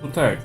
No tak.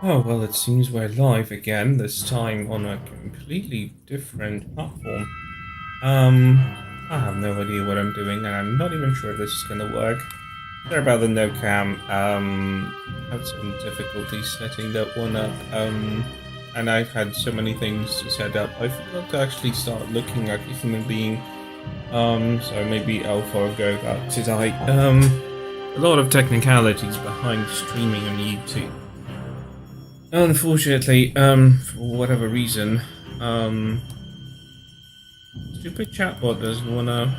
Oh, well, it seems we're live again, this time on a completely different platform. I have no idea what I'm doing, and I'm not even sure if this is gonna work. Sorry about the no cam. Had some difficulty setting that one up. And I've had so many things to set up. I forgot to actually start looking like a human being. So maybe I'll forego that today. A lot of technicalities behind streaming on YouTube. Unfortunately, for whatever reason, stupid chatbot doesn't wanna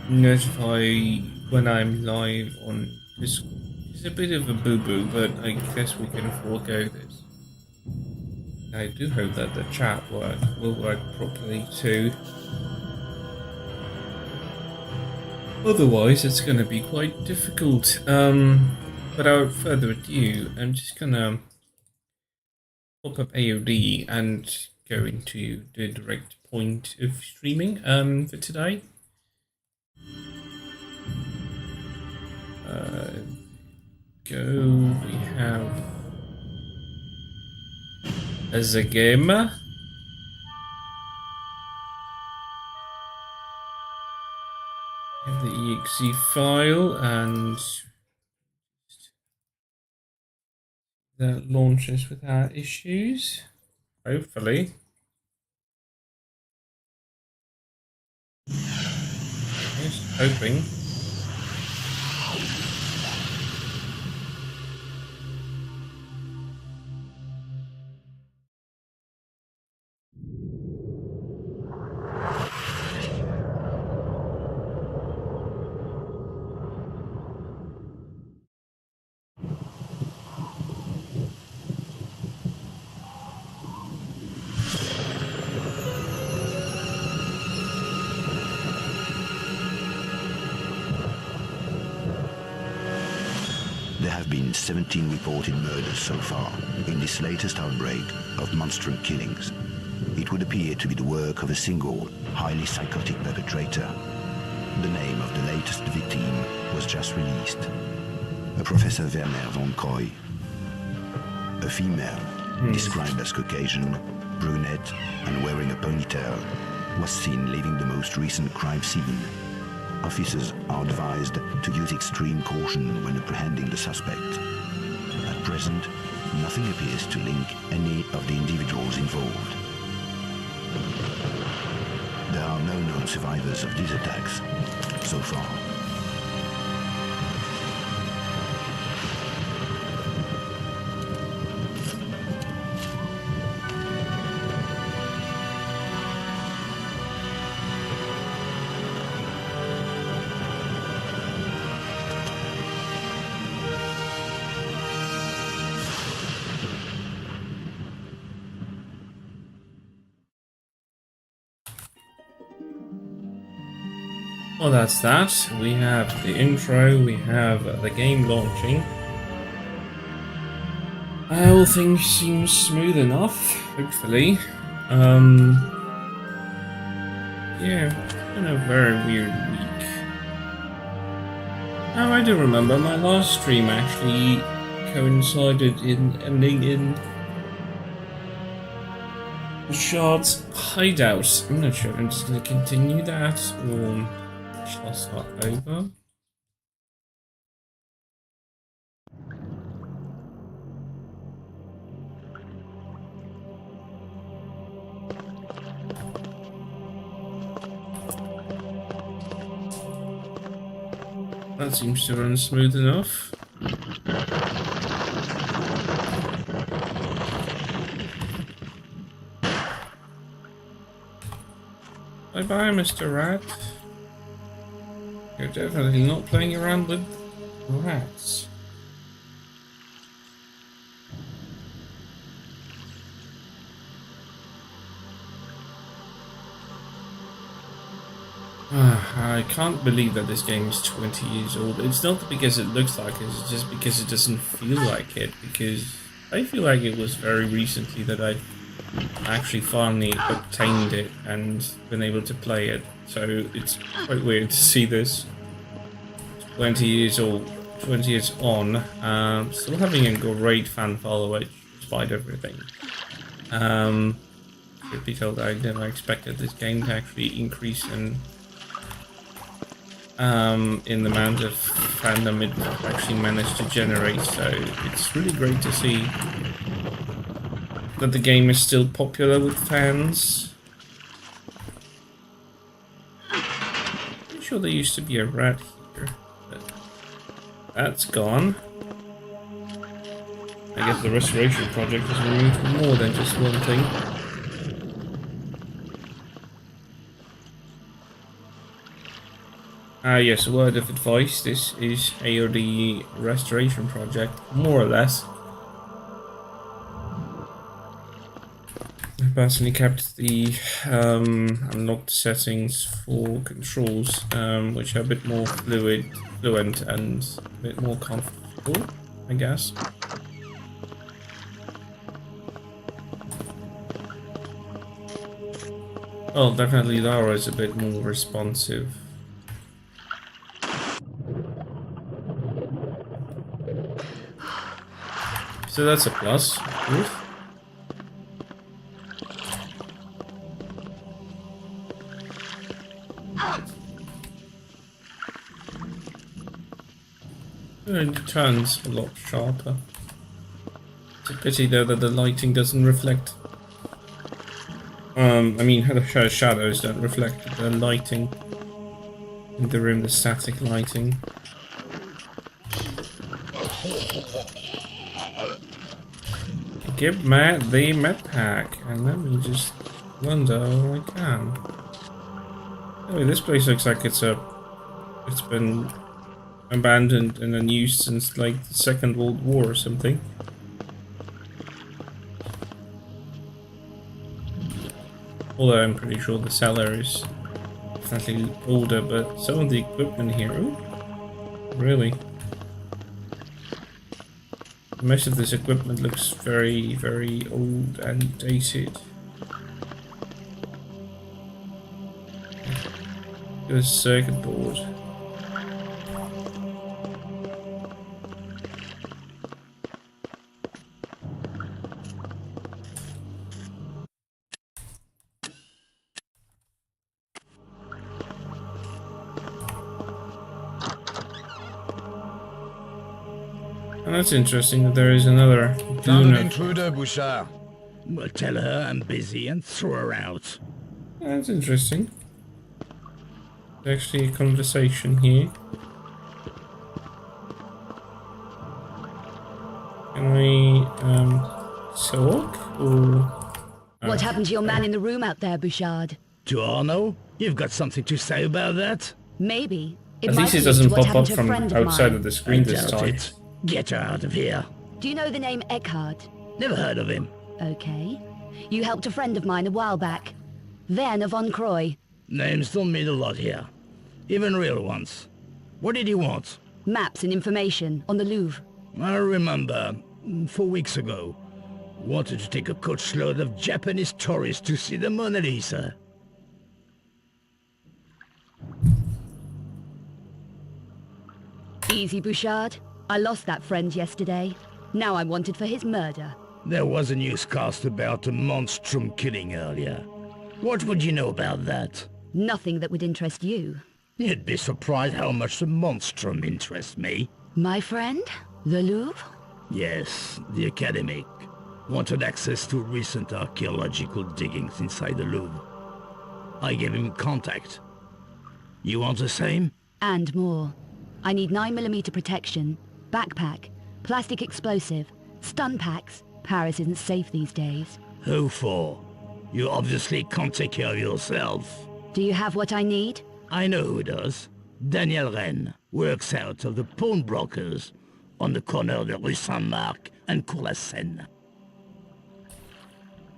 notify when I'm live on Discord. It's a bit of a boo-boo, but I guess we can forego this. I do hope that the chat will work properly too. Otherwise, it's going to be quite difficult. Without further ado, I'm just gonna pop up AOD and go into the direct point of streaming for today. We have as a game. Have the exe file and that launches without issues. Hopefully. Just hoping. There have been 17 reported murders so far in this latest outbreak of monstrous killings. It would appear to be the work of a single, highly psychotic perpetrator. The name of the latest victim was just released. A Professor Werner von Croy. A female, described as Caucasian, brunette, and wearing a ponytail, was seen leaving the most recent crime scene. Officers are advised to use extreme caution when apprehending the suspect. At present, nothing appears to link any of the individuals involved. There are no known survivors of these attacks so far. Well, that's that. We have the intro, we have the game launching. All things seem smooth enough, hopefully. Yeah, it's been a very weird week. Oh, I do remember my last stream actually coincided in ending in Shard's hideout. I'm not sure if I'm just going to continue that or shall I start over? That seems to run smooth enough. Bye-bye, Mr. Rat. You're definitely not playing around with rats. I can't believe that this game is 20 years old. It's not because it looks like it, it's just because it doesn't feel like it. Because I feel like it was very recently that I actually finally obtained it and been able to play it. So it's quite weird to see this 20 years old, 20 years on, still having a great fan following despite everything. Truth be told, I never expected this game to actually increase in the amount of fandom it actually managed to generate. So it's really great to see that the game is still popular with fans. I'm sure there used to be a rat here, but that's gone. I guess the restoration project has removed more than just one thing. Yes, a word of advice. This is AOD restoration project, more or less. I personally kept the unlocked settings for controls, which are a bit more fluent and a bit more comfortable, I guess. Well, definitely Lara is a bit more responsive. So that's a plus, of course. It turns a lot sharper. It's a pity though that the lighting doesn't reflect. I mean, the shadows don't reflect the lighting in the room, the static lighting. Give Matt the med pack, and let me just wonder all I can. Oh, this place looks like it's been abandoned and unused since like the Second World War or something. Although I'm pretty sure the cellar is definitely older, but some of the equipment here, ooh, really. Most of this equipment looks very, very old and dated. Good circuit board. And that's interesting that there is another Found an dune. intruder, Bouchard. Well, tell her I'm busy and throw her out. That's interesting. There's actually a conversation here. Can I talk or? What happened to your man in the room out there, Bouchard? To Arno? You've got something to say about that? Maybe. It At might least it lead doesn't to what pop up happened to a from friend outside mine. of the screen this Doubt time. it. Get her out of here. Do you know the name Eckhart? Never heard of him. Okay. You helped a friend of mine a while back. Werner von Croy. Names don't mean a lot here. Even real ones. What did he want? Maps and information on the Louvre. I remember, 4 weeks ago. Wanted to take a coachload of Japanese tourists to see the Mona Lisa. Easy, Bouchard. I lost that friend yesterday. Now I'm wanted for his murder. There was a newscast about a monstrum killing earlier. What would you know about that? Nothing that would interest you. You'd be surprised how much the monstrum interests me. My friend? The Louvre? Yes, the academic. Wanted access to recent archaeological diggings inside the Louvre. I gave him contact. You want the same? And more. I need 9mm protection, backpack, plastic explosive, stun packs. Paris isn't safe these days. Who for? You obviously can't take care of yourself. Do you have what I need? I know who does. Daniel Rennes works out of the pawnbrokers on the corner of the Rue Saint-Marc and Cour la Seine.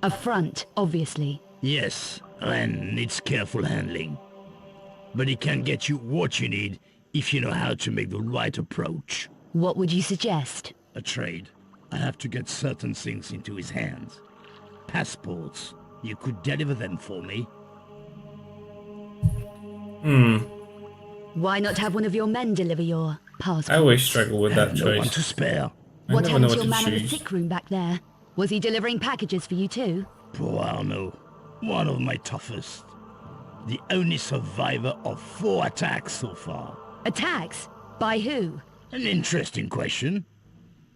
A front, obviously. Yes, Rennes needs careful handling. But he can get you what you need if you know how to make the right approach. What would you suggest? A trade. I have to get certain things into his hands. Passports. You could deliver them for me. Why not have one of your men deliver your passport? I always struggle with that Have no one choice. to spare. What I never know happened to what your man in the choose. sick room back there? Was he delivering packages for you too? Poor Arnaud. One of my toughest. The only survivor of 4 attacks so far. Attacks? By who? An interesting question.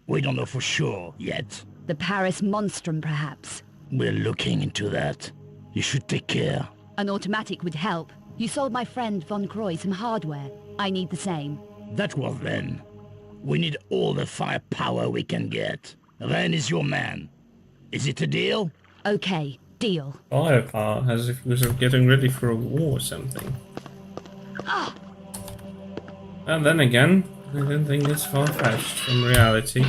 We don't know for sure yet. The Paris Monstrum, perhaps. We're looking into that. You should take care. An automatic would help. You sold my friend Von Croy some hardware. I need the same. That was then. We need all the firepower we can get. Rennes is your man. Is it a deal? Okay, deal. Firepower, as if he was getting ready for a war or something. And then again, I don't think it's far-fetched from reality.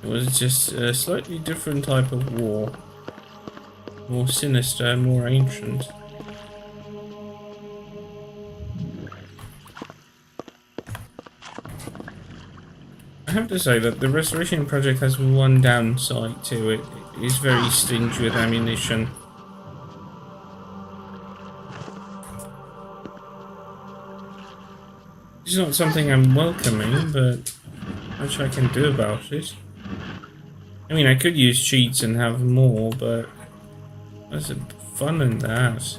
It was just a slightly different type of war. More sinister, more ancient. I have to say that the restoration project has one downside to it. It is very stingy with ammunition. It's not something I'm welcoming, but much I can do about it. I mean, I could use cheats and have more, but what's the fun in that?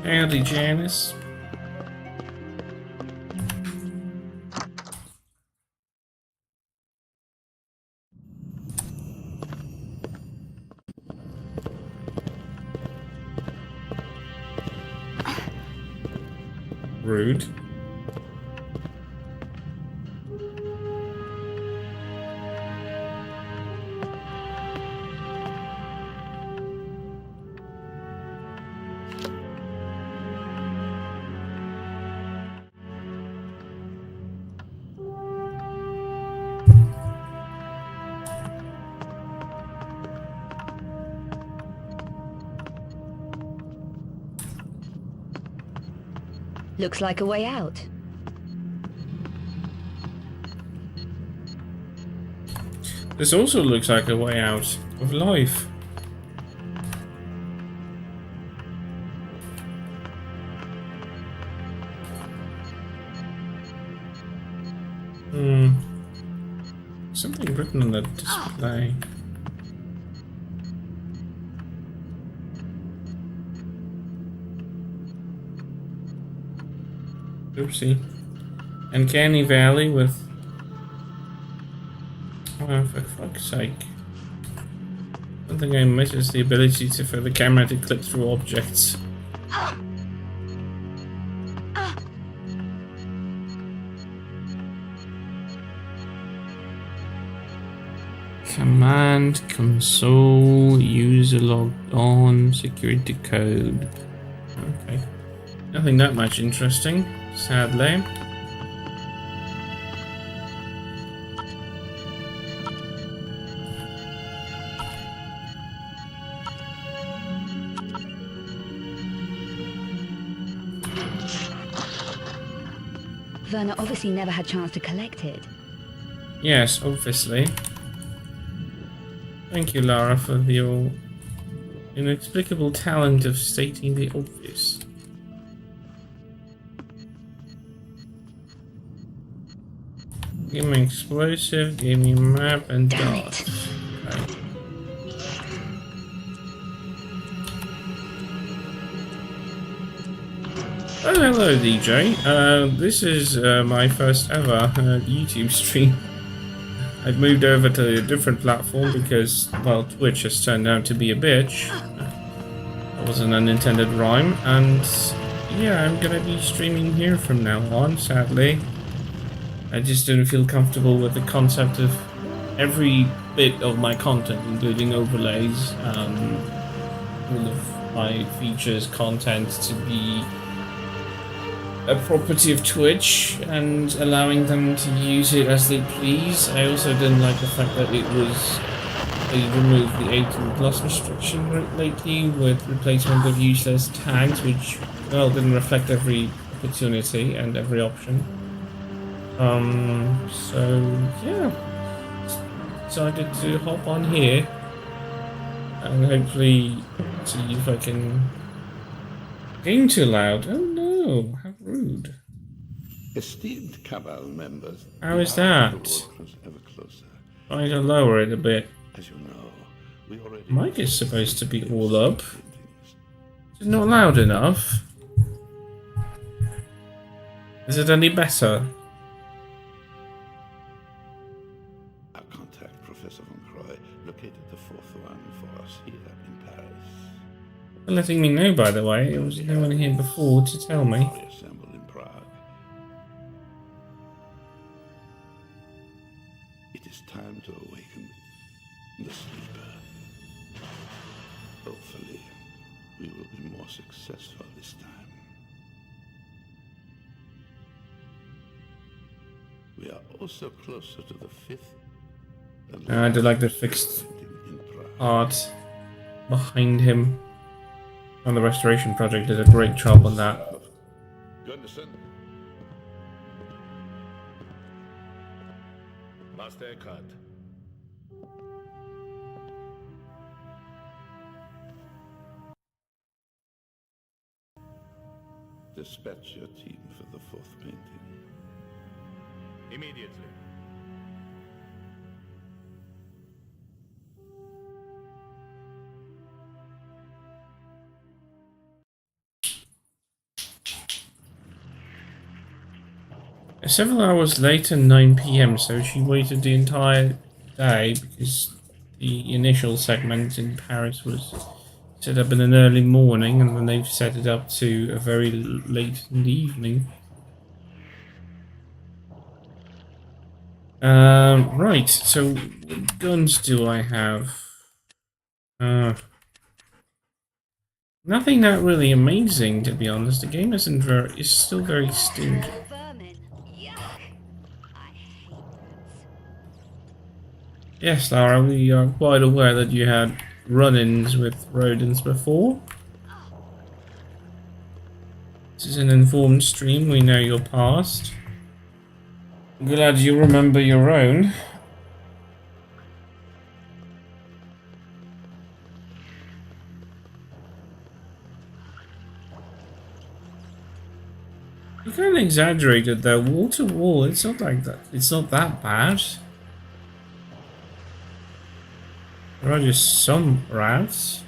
AOD Janice. Rude. Looks like a way out. This also looks like a way out of life. Something written on the display. Oopsie. Uncanny Valley with... Oh, for fuck's sake. One thing I miss is the ability for the camera to click through objects. Command console, user logged on, security code. Okay. Nothing that much interesting, sadly. Werner obviously never had chance to collect it. Yes, obviously. Thank you, Lara, for your inexplicable talent of stating the obvious. Give me explosive, give me map and Damn dot. it. Okay. Oh, hello, DJ. This is my first ever YouTube stream. I've moved over to a different platform because, well, Twitch has turned out to be a bitch. That was an unintended rhyme, and yeah, I'm gonna be streaming here from now on, sadly. I just didn't feel comfortable with the concept of every bit of my content, including overlays, all of my features, content to be a property of Twitch and allowing them to use it as they please. I also didn't like the fact that they removed the 18+ restriction lately with replacement of useless tags, which, well, didn't reflect every opportunity and every option. So yeah, decided to hop on here and hopefully see if I can. Game too loud. Oh no, how rude. Esteemed Cabal members, How we is are that? ever closer. Trying to lower it a bit. As you know, we already Mic is supposed to be all up. Is it not loud enough? Is it any better? Our contact, Professor Von Croy, located the fourth one for us here in Paris. For letting me know, by the way. There was no one here before to tell me. Reassembled in Prague. It is time to awaken the sleeper. Hopefully, we will be more successful this time. We are also closer to the fifth. I do like the fixed in Prague. art behind him. On the restoration project did a great job on that. Gunderson. Master Eckhart. Dispatch your team for the fourth painting. Immediately. Several hours later, 9 PM, so she waited the entire day because the initial segment in Paris was set up in an early morning and then they've set it up to a very late in the evening. Right, so what guns do I have? Nothing that really amazing, to be honest. The game is still very stingy. Yes, Lara, we are quite aware that you had run-ins with rodents before. This is an informed stream, we know your past. I'm glad you remember your own. You kind of exaggerated though, wall to wall, it's not like that. It's not that bad. There are just some rats.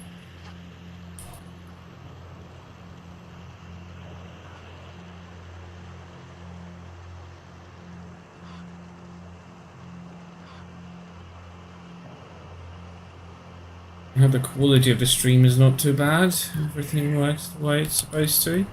The quality of the stream is not too bad. Everything works the way it's supposed to.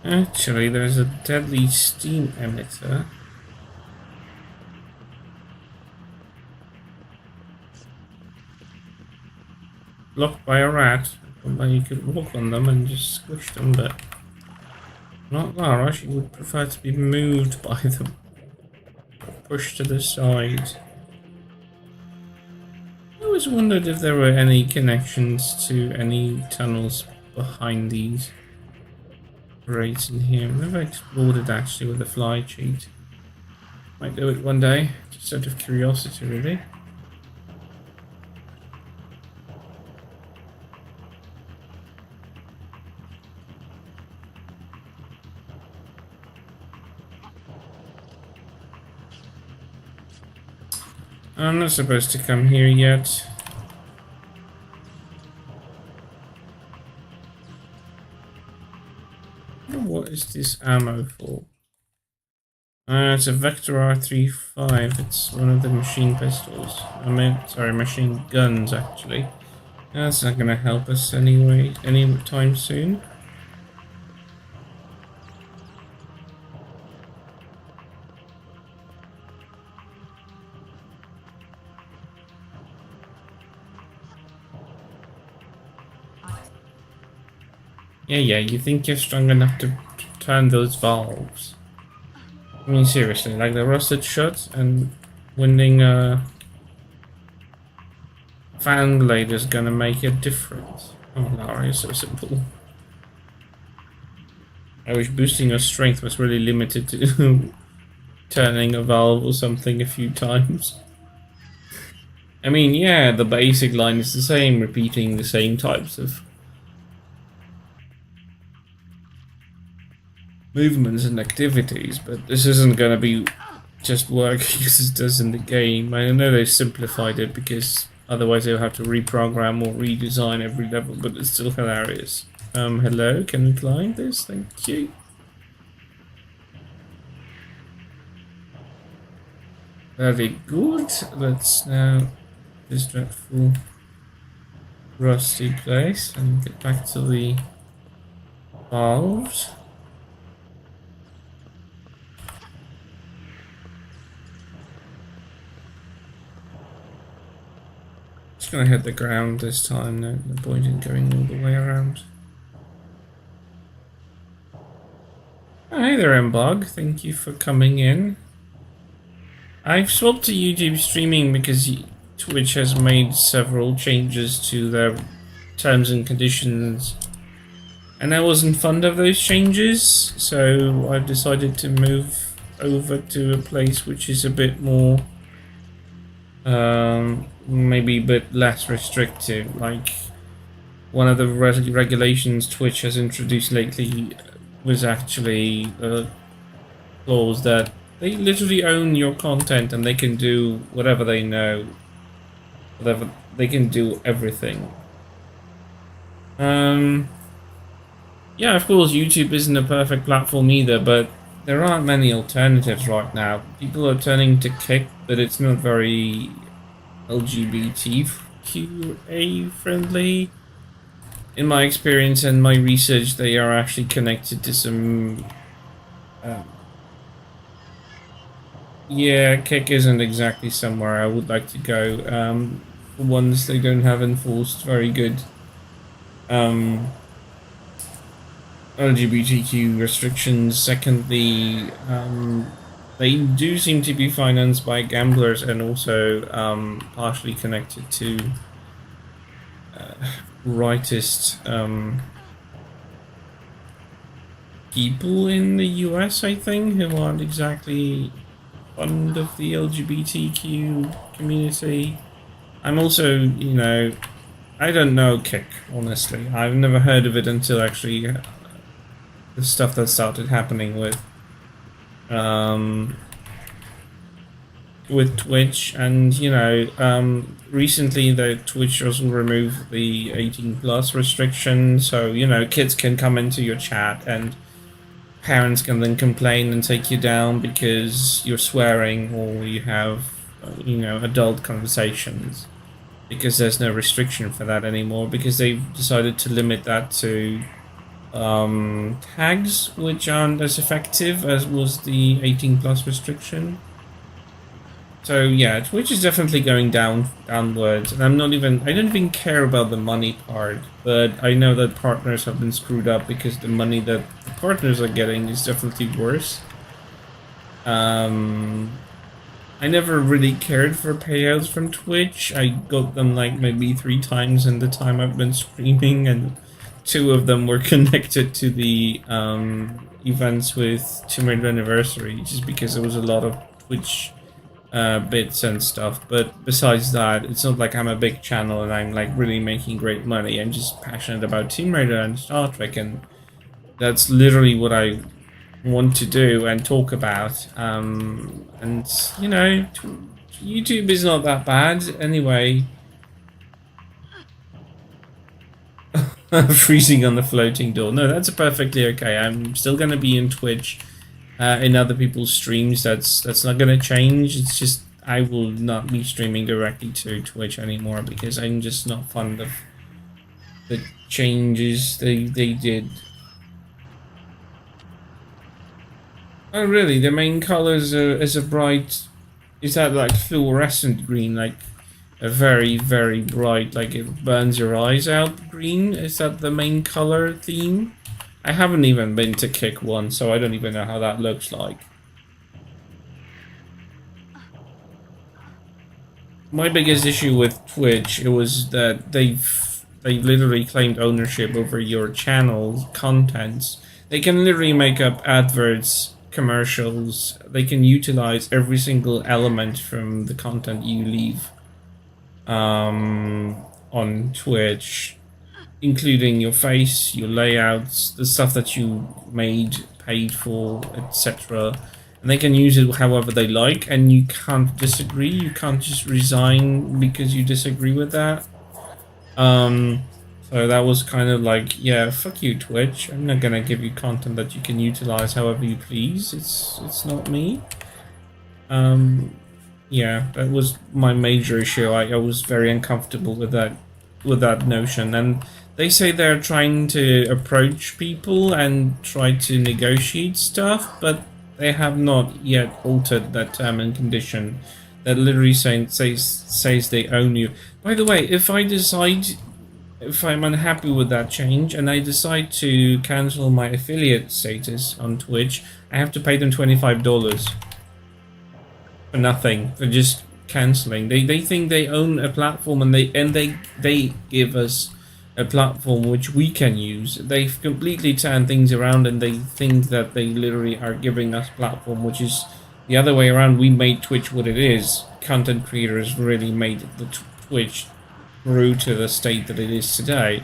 Actually, there's a deadly steam emitter. Blocked by a rat. You could walk on them and just squish them, but not Lara. She would prefer to be moved by them. Or pushed to the side. I always wondered if there were any connections to any tunnels behind these grates in here. I've never explored it actually with a fly cheat. Might do it one day, just out of curiosity really. I'm not supposed to come here yet. What is this ammo for? It's a Vector R35. It's one of the machine pistols. Sorry, machine guns actually. That's not gonna help us anyway, anytime soon. Yeah, you think you're strong enough to turn those valves. I mean, seriously, like the rusted shut and winning a fan blade is gonna make a difference. Oh, Lara, you're so simple. I wish boosting your strength was really limited to turning a valve or something a few times. I mean, yeah, the basic line is the same, repeating the same types of movements and activities, but this isn't going to be just work as it does in the game. I know they simplified it because otherwise they'll have to reprogram or redesign every level, but it's still hilarious. Hello, can we climb this? Thank you. Very good. Let's now this dreadful rusty place and get back to the valves. Just gonna hit the ground this time, no point in going all the way around. Hi there, Mbog. Thank you for coming in. I've swapped to YouTube streaming because Twitch has made several changes to their terms and conditions, and I wasn't fond of those changes, so I've decided to move over to a place which is a bit more maybe a bit less restrictive. Like one of the regulations Twitch has introduced lately was actually a clause that they literally own your content and they can do whatever they know. Whatever they can do everything. Yeah, of course YouTube isn't a perfect platform either, but there aren't many alternatives right now. People are turning to Kick, but it's not very LGBTQA friendly. In my experience and my research, they are actually connected to some... yeah, Kick isn't exactly somewhere I would like to go. For once, they don't have enforced very good LGBTQ restrictions. Secondly, they do seem to be financed by gamblers and also partially connected to rightist people in the US, I think, who aren't exactly fond of the LGBTQ community. I'm also, you know, I don't know Kick, honestly. I've never heard of it until actually the stuff that started happening with Twitch, and you know, recently the Twitch also removed the 18+ restriction, so you know, kids can come into your chat and parents can then complain and take you down because you're swearing or you have, you know, adult conversations, because there's no restriction for that anymore, because they've decided to limit that to tags which aren't as effective as was the 18 plus restriction. So yeah, Twitch is definitely going downwards, and I don't even care about the money part, but I know that partners have been screwed up because the money that the partners are getting is definitely worse. I never really cared for payouts from Twitch. I got them like maybe 3 times in the time I've been streaming, and 2 of them were connected to the events with 200th anniversary, just because there was a lot of Twitch bits and stuff. But besides that, it's not like I'm a big channel and I'm like really making great money. I'm just passionate about Tomb Raider and Star Trek, and that's literally what I want to do and talk about. And you know, YouTube is not that bad anyway. Freezing on the floating door. No, that's perfectly okay. I'm still gonna be in Twitch. In other people's streams, that's not gonna change. It's just I will not be streaming directly to Twitch anymore because I'm just not fond of the changes they did. Oh really? The main colors is a bright. Is that like fluorescent green, like a very bright, like it burns your eyes out green? Is that the main color theme? I haven't even been to Kick 1, so I don't even know how that looks like. My biggest issue with Twitch, it was that they literally claimed ownership over your channel contents. They can literally make up adverts, commercials. They can utilize every single element from the content you leave on Twitch, including your face, your layouts, the stuff that you made, paid for, etc. And they can use it however they like, and you can't disagree. You can't just resign because you disagree with that. So that was kind of like, yeah, fuck you, Twitch. I'm not gonna give you content that you can utilize however you please. It's not me. Yeah, that was my major issue. I was very uncomfortable with that notion. And they say they're trying to approach people and try to negotiate stuff, but they have not yet altered that term and condition that literally says they own you. By the way, if I'm unhappy with that change and I decide to cancel my affiliate status on Twitch, I have to pay them $25 for nothing, for just canceling. They think they own a platform, and they give us a platform which we can use. They've completely turned things around, and they think that they literally are giving us a platform, which is the other way around. We made Twitch what it is. Content creators really made the Twitch grew to the state that it is today,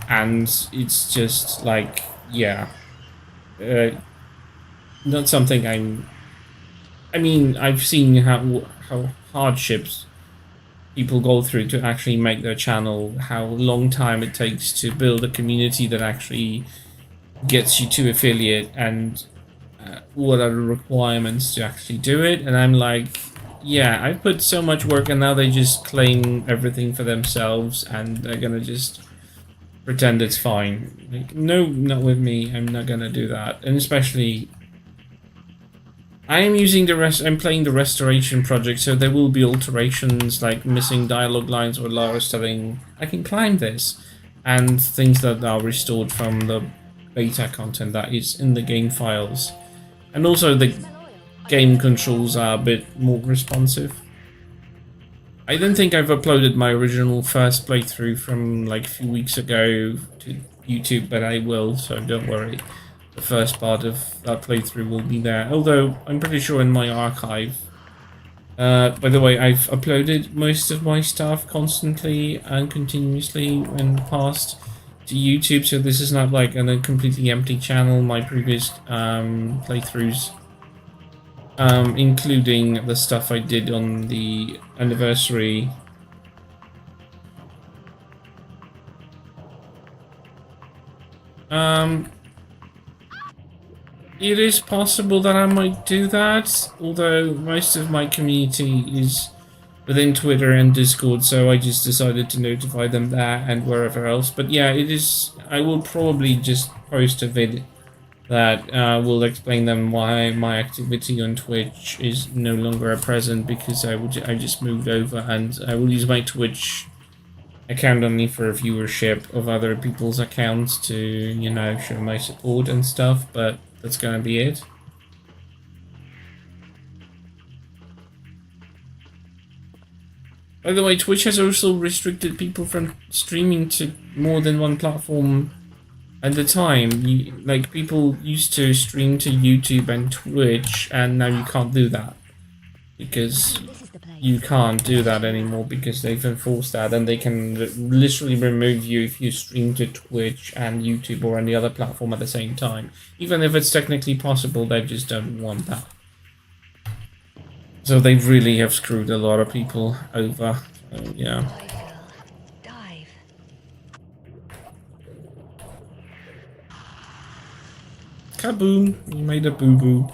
and it's just like, yeah, not something I mean, I've seen how hardships people go through to actually make their channel, how long time it takes to build a community that actually gets you to affiliate, and what are the requirements to actually do it. And I'm like, yeah, I put so much work, and now they just claim everything for themselves, and they're gonna just pretend it's fine. Like, no, not with me. I'm not gonna do that. And especially, I am using I'm playing the restoration project, so there will be alterations like missing dialogue lines or Lara's telling I can climb this, and things that are restored from the beta content that is in the game files. And also the game controls are a bit more responsive. I don't think I've uploaded my original first playthrough from like a few weeks ago to YouTube, but I will, so don't worry. The first part of that playthrough will be there, although I'm pretty sure in my archive. By the way, I've uploaded most of my stuff constantly and continuously in the past to YouTube, so this is not like a completely empty channel. My previous playthroughs, including the stuff I did on the anniversary. It is possible that I might do that, although most of my community is within Twitter and Discord, so I just decided to notify them there and wherever else. But yeah, it is. I will probably just post a vid that will explain them why my activity on Twitch is no longer a present, because I just moved over, and I will use my Twitch account only for viewership of other people's accounts to, you know, show my support and stuff, but that's gonna be it. By the way, Twitch has also restricted people from streaming to more than one platform at the time. Like, people used to stream to YouTube and Twitch, and now you can't do that. Because you can't do that anymore, because they've enforced that, and they can literally remove you if you stream to Twitch and YouTube or any other platform at the same time. Even if it's technically possible, they just don't want that. So they really have screwed a lot of people over. So, yeah. Dive. Kaboom! You made a boo-boo.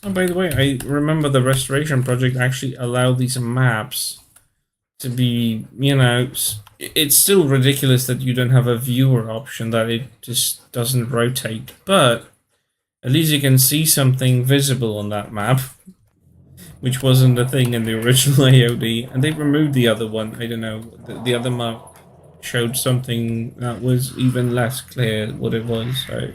Oh, by the way, I remember the restoration project actually allowed these maps to be, you know, it's still ridiculous that you don't have a viewer option, that it just doesn't rotate, but at least you can see something visible on that map, which wasn't a thing in the original AOD, and they removed the other one. I don't know, the other map showed something that was even less clear what it was, so...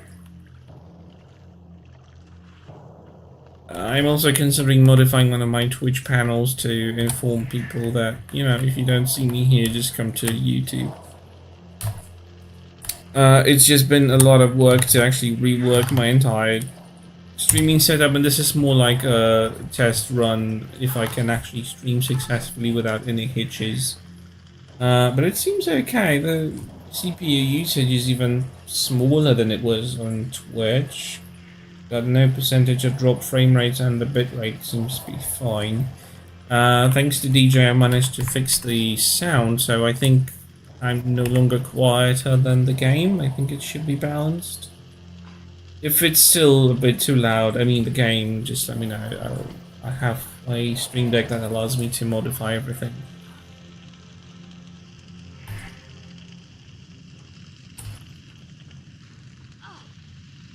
I'm also considering modifying one of my Twitch panels to inform people that, you know, if you don't see me here, just come to YouTube. It's just been a lot of work to actually rework my entire streaming setup, and this is more like a test run if I can actually stream successfully without any hitches. But it seems okay. The CPU usage is even smaller than it was on Twitch. Got no percentage of drop frame rates, and the bitrate seems to be fine. Thanks to DJ, I managed to fix the sound, so I think I'm no longer quieter than the game. I think it should be balanced. If it's still a bit too loud, I mean the game, just let me know. I have a Stream Deck that allows me to modify everything.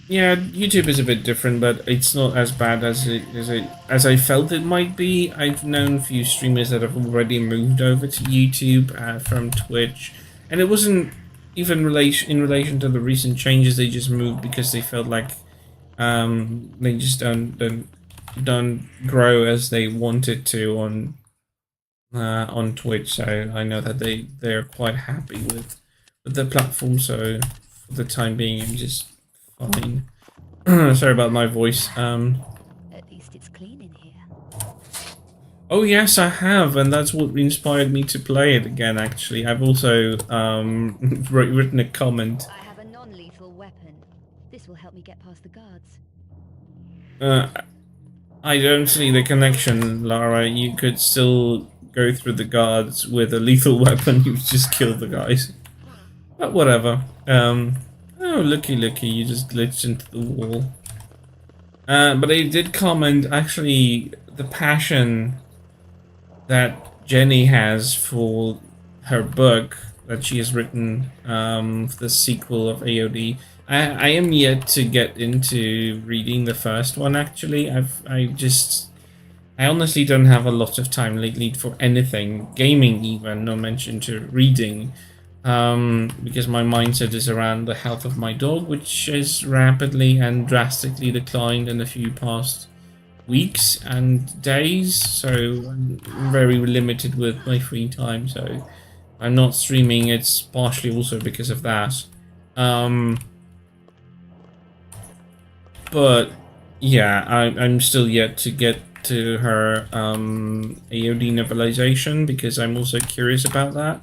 Yeah, YouTube is a bit different, but it's not as bad as I felt it might be. I've known a few streamers that have already moved over to YouTube from Twitch, and it wasn't even in relation to the recent changes. They just moved because they felt like they just don't grow as they wanted to on Twitch. So I know that they're quite happy with the platform. So for the time being, I'm just fine. Sorry about my voice. At least it's clean in here. Oh yes, I have, and that's what inspired me to play it again. Actually, I've also written a comment. I have a non-lethal weapon. This will help me get past the guards. I don't see the connection, Lara. You could still go through the guards with a lethal weapon. You just kill the guys. But whatever. Oh, looky, you just glitched into the wall. But I did comment, actually, the passion that Jenny has for her book that she has written, for the sequel of AOD. I am yet to get into reading the first one, actually. I honestly don't have a lot of time lately for anything, gaming even, no mention to reading. Because my mindset is around the health of my dog, which has rapidly and drastically declined in a few past weeks and days, so I'm very limited with my free time, so I'm not streaming. It's partially also because of that. But yeah, I'm still yet to get to her AOD novelization, because I'm also curious about that.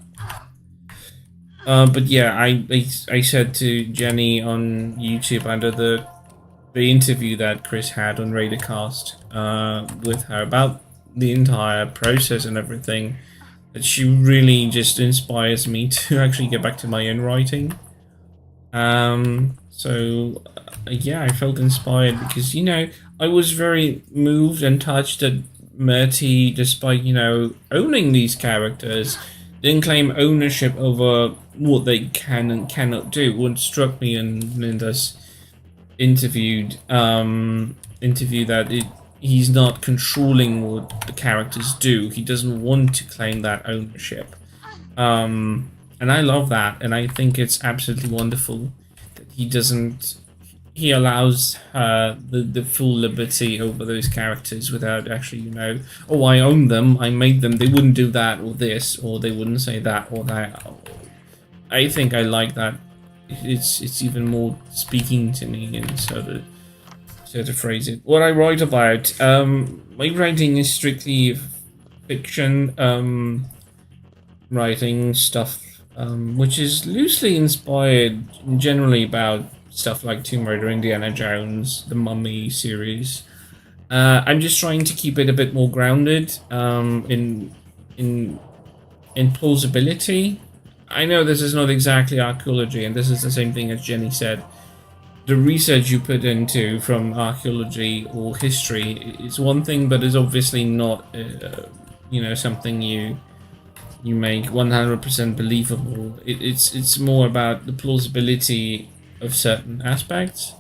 But yeah, I said to Jenny on YouTube under the interview that Chris had on Raidercast with her about the entire process and everything, that she really just inspires me to actually get back to my own writing. So yeah, I felt inspired because, you know, I was very moved and touched that Murty, despite, you know, owning these characters, didn't claim ownership over what they can and cannot do. What struck me in this interview that he's not controlling what the characters do. He doesn't want to claim that ownership. And I love that, and I think it's absolutely wonderful that he doesn't. He allows her the full liberty over those characters without actually, you know, oh, I own them, I made them, they wouldn't do that or this, or they wouldn't say that or that. I think I like that. It's even more speaking to me, and so to phrase it. What I write about, my writing is strictly fiction, writing stuff, which is loosely inspired generally about stuff like Tomb Raider, Indiana Jones, the Mummy series. I'm just trying to keep it a bit more grounded in plausibility. I know this is not exactly archaeology, and this is the same thing as Jenny said. The research you put into from archaeology or history is one thing, but is obviously not, you know, something you make 100% believable. It's more about the plausibility of certain aspects.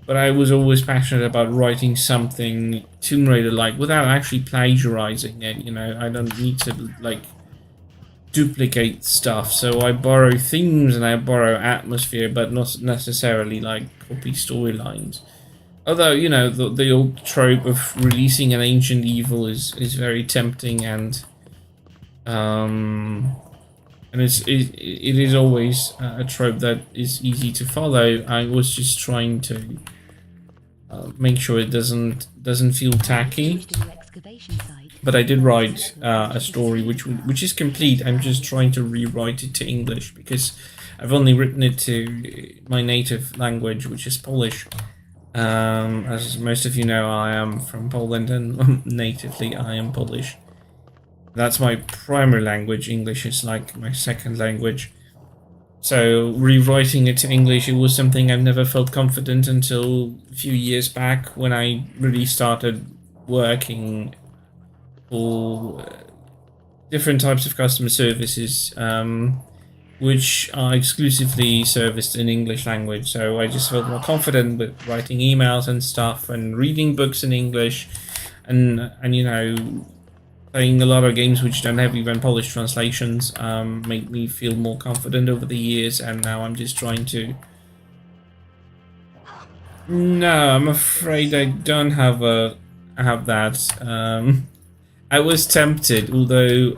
But I was always passionate about writing something Tomb Raider-like without actually plagiarizing it. You know, I don't need to like duplicate stuff. So I borrow themes and I borrow atmosphere, but not necessarily like copy storylines. Although, you know, the old trope of releasing an ancient evil is very tempting, and it is always a trope that is easy to follow. I was just trying to make sure it doesn't feel tacky. But I did write a story which is complete. I'm just trying to rewrite it to English because I've only written it to my native language, which is Polish. As most of you know, I am from Poland, and natively I am Polish. That's my primary language. English is like my second language. So rewriting it to English, it was something I've never felt confident until a few years back when I really started working for different types of customer services, which are exclusively serviced in English language. So I just felt more confident with writing emails and stuff, and reading books in English, and you know, playing a lot of games which don't have even Polish translations made me feel more confident over the years, and now I'm just trying to... No, I'm afraid I don't have that. I was tempted, although,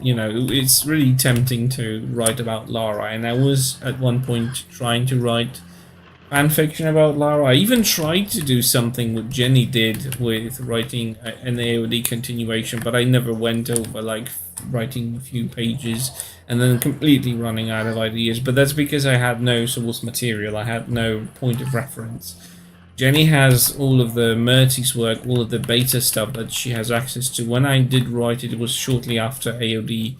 you know, it's really tempting to write about Lara, and I was at one point trying to write fanfiction about Lara. I even tried to do something what Jenny did with writing an AOD continuation, but I never went over, like, writing a few pages and then completely running out of ideas. But that's because I had no source material, I had no point of reference. Jenny has all of the Murty's work, all of the beta stuff that she has access to. When I did write it, it was shortly after AOD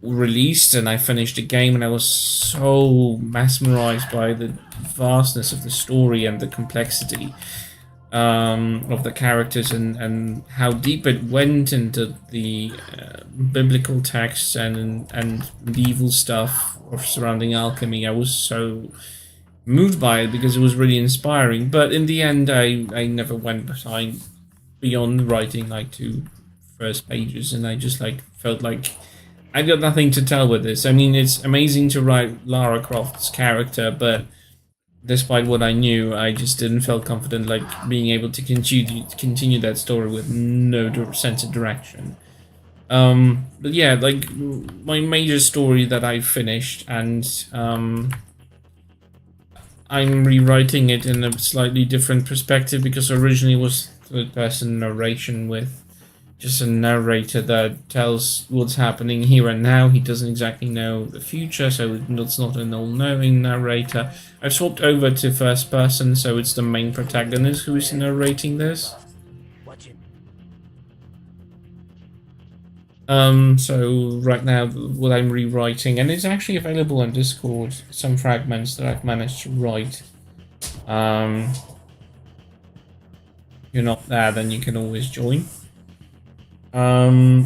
released, and I finished the game, and I was so mesmerized by the vastness of the story and the complexity of the characters, and how deep it went into the biblical texts and medieval stuff surrounding alchemy. I was so moved by it because it was really inspiring. But in the end, I never went beyond writing like 2 first pages, and I just like felt like I got nothing to tell with this. I mean, it's amazing to write Lara Croft's character, but despite what I knew, I just didn't feel confident like being able to continue that story with no sense of direction. But yeah, like my major story that I finished, and I'm rewriting it in a slightly different perspective, because originally it was third-person narration with just a narrator that tells what's happening here and now. He doesn't exactly know the future, so it's not an all-knowing narrator. I've swapped over to first person, so it's the main protagonist who is narrating this. So right now what I'm rewriting, and it's actually available on Discord, some fragments that I've managed to write. If you're not there, then you can always join. But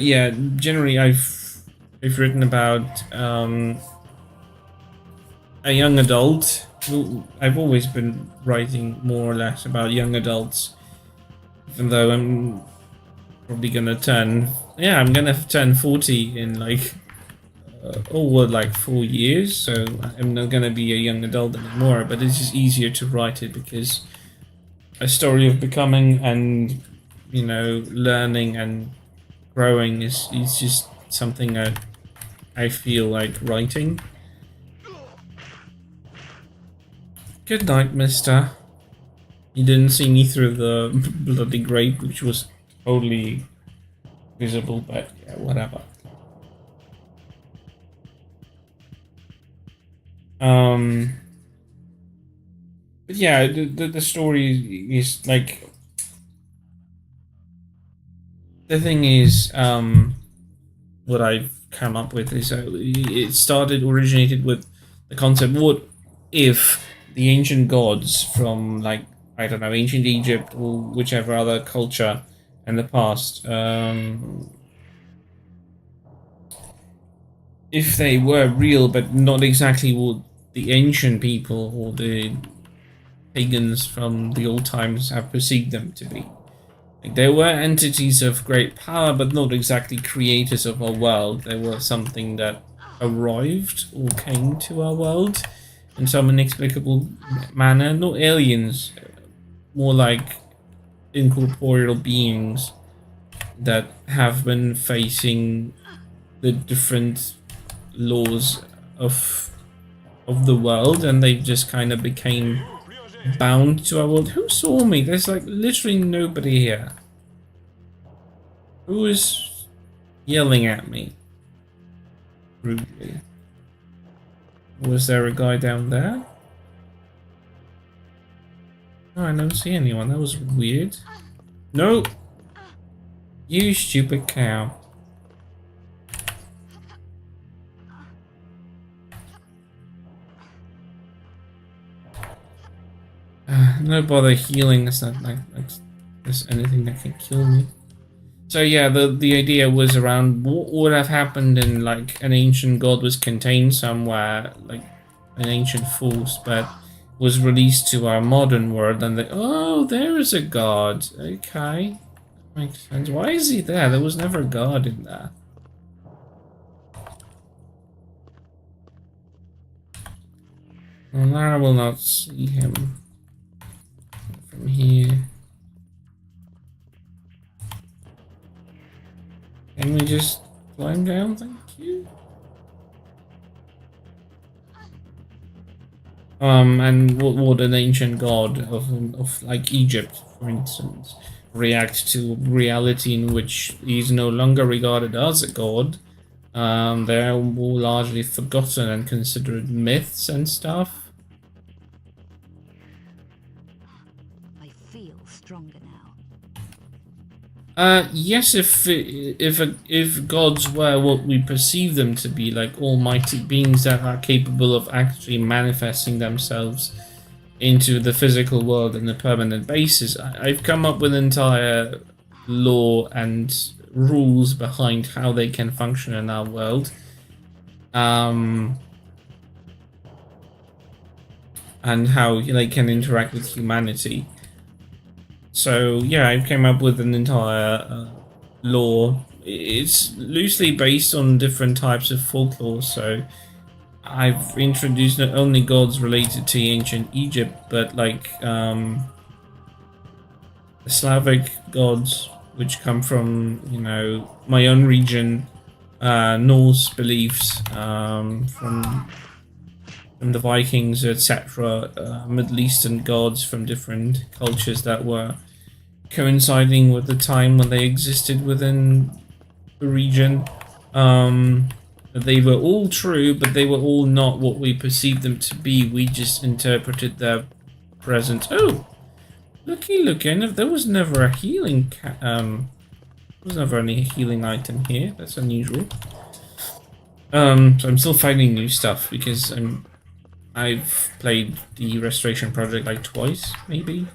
yeah, generally I've written about a young adult. I've always been writing more or less about young adults, even though I'm probably gonna turn, yeah, I'm gonna turn 40 in like over like 4 years, so I'm not gonna be a young adult anymore. But it's just easier to write it because a story of becoming and, you know, learning and growing is just something that I feel like writing. Good night, mister. You didn't see me through the bloody grate, which was totally visible, but yeah, whatever. But yeah, the story is like, the thing is, what I've come up with is it originated with the concept: what if the ancient gods from, like, I don't know, ancient Egypt or whichever other culture in the past, if they were real but not exactly what the ancient people or the pagans from the old times have perceived them to be. Like, they were entities of great power, but not exactly creators of our world. They were something that arrived or came to our world in some inexplicable manner. Not aliens, more like incorporeal beings that have been facing the different laws of the world, and they just kind of became bound to our world. Who saw me? There's like literally nobody here. Who is yelling at me rudely? Was there a guy down there? No, I don't see anyone. That was weird. No! You stupid cow. No bother healing. It's not like there's anything that can kill me. So yeah, the idea was around what would have happened in, like, an ancient god was contained somewhere, like an ancient force, but was released to our modern world, and oh, there is a god. Okay, makes sense. Why is he there? There was never a god in there. Well, I will not see him from here. Can we just climb down? Thank you. And what would an ancient god of like Egypt, for instance, react to reality in which he's no longer regarded as a god? They're more largely forgotten and considered myths and stuff. I feel stronger now. Yes, if gods were what we perceive them to be, like almighty beings that are capable of actually manifesting themselves into the physical world on a permanent basis, I've come up with entire law and rules behind how they can function in our world. And how they can interact with humanity. So yeah, I came up with an entire lore. It's loosely based on different types of folklore, so I've introduced not only gods related to ancient Egypt, but like Slavic gods, which come from, you know, my own region, Norse beliefs, from the Vikings, etc., Middle Eastern gods from different cultures that were coinciding with the time when they existed within the region. They were all true, but they were all not what we perceived them to be. We just interpreted their presence. Oh, looky, there was never a healing. There was never any healing item here. That's unusual. So I'm still finding new stuff because I've played the Restoration Project like twice, maybe.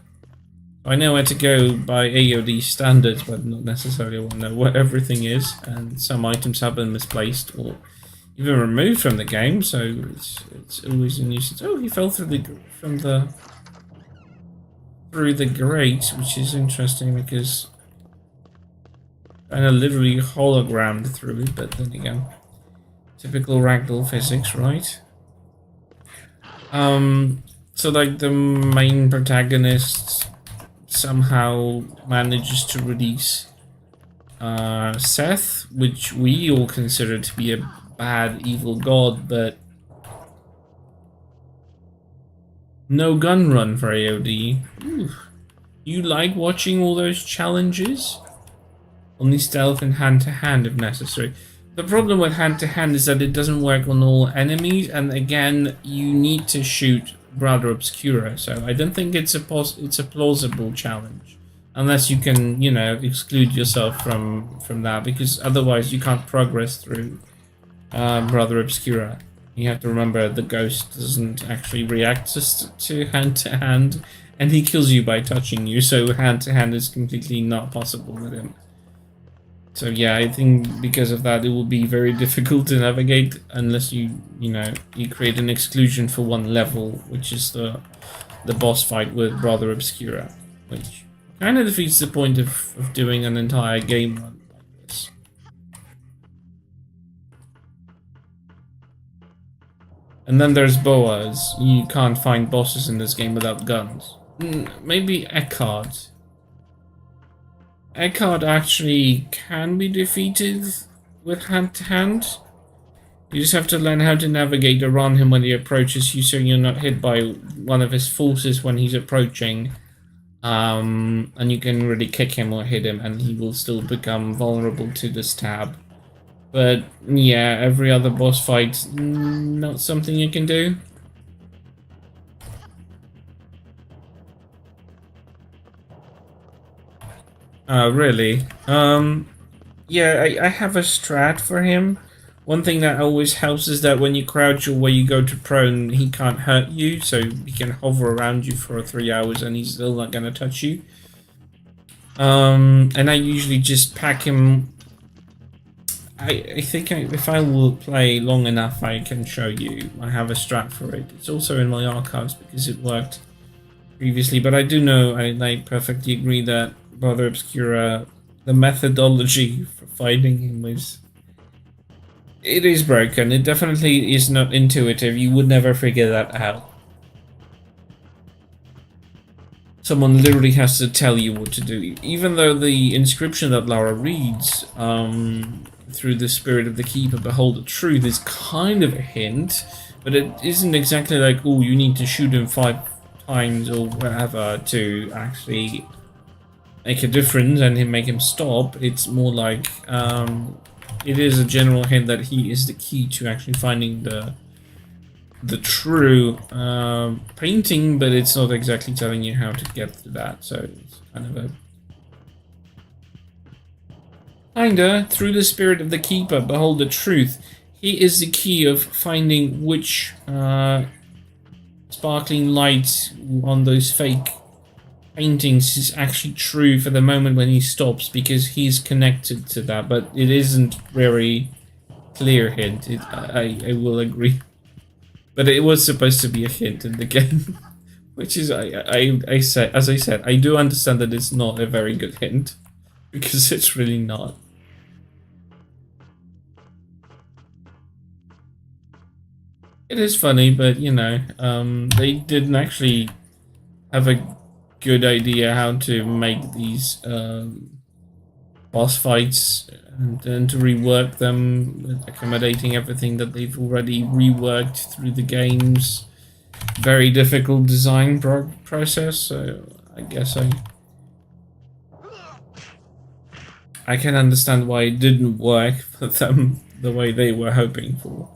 I know where to go by AOD standards, but not necessarily want to know where everything is. And some items have been misplaced or even removed from the game, so it's always a nuisance. Oh, he fell through the grate, which is interesting because kind of literally hologrammed through it. But then again, typical ragdoll physics, right? So like the main protagonist somehow manages to release Seth, which we all consider to be a bad, evil god, but no gun run for AOD. Ooh. You like watching all those challenges? Only stealth and hand-to-hand if necessary. The problem with hand-to-hand is that it doesn't work on all enemies, and again, you need to shoot Brother Obscura, so I don't think it's a plausible challenge. Unless you can, you know, exclude yourself from that, because otherwise you can't progress through Brother Obscura. You have to remember the ghost doesn't actually react to hand-to-hand, and he kills you by touching you, so hand-to-hand is completely not possible with him. So yeah, I think because of that, it will be very difficult to navigate unless you create an exclusion for one level, which is the boss fight with Brother Obscura, which kind of defeats the point of doing an entire game run like this. And then there's Boas. You can't find bosses in this game without guns. Maybe Eckhart. Eckhart actually can be defeated with hand-to-hand. You just have to learn how to navigate around him when he approaches you so you're not hit by one of his forces when he's approaching. And you can really kick him or hit him and he will still become vulnerable to the stab. But yeah, every other boss fight, not something you can do. Really? Yeah, I have a strat for him. One thing that always helps is that when you crouch or when you go to prone, he can't hurt you, so he can hover around you for 3 hours and he's still not gonna touch you. And I usually just pack him. I think if I will play long enough, I can show you. I have a strat for it. It's also in my archives because it worked previously, but I do know, I perfectly agree that Brother Obscura, the methodology for fighting him it is broken. It definitely is not intuitive. You would never figure that out. Someone literally has to tell you what to do. Even though the inscription that Lara reads through the spirit of the keeper, behold the truth, is kind of a hint, but it isn't exactly like, oh, you need to shoot him 5 times or whatever to actually make a difference and make him stop. It's more like it is a general hint that he is the key to actually finding the true painting, but it's not exactly telling you how to get to that. So it's kind of a through the spirit of the keeper, behold the truth. He is the key of finding which sparkling light on those fake paintings is actually true for the moment when he stops, because he's connected to that, but it isn't very clear hint. I will agree, but it was supposed to be a hint in the game, which is I said, as I said, I do understand that it's not a very good hint because it's really not. It is funny, but you know, they didn't actually have a good idea how to make these boss fights and to rework them, accommodating everything that they've already reworked through the game's very difficult design process. So I guess I can understand why it didn't work for them the way they were hoping for.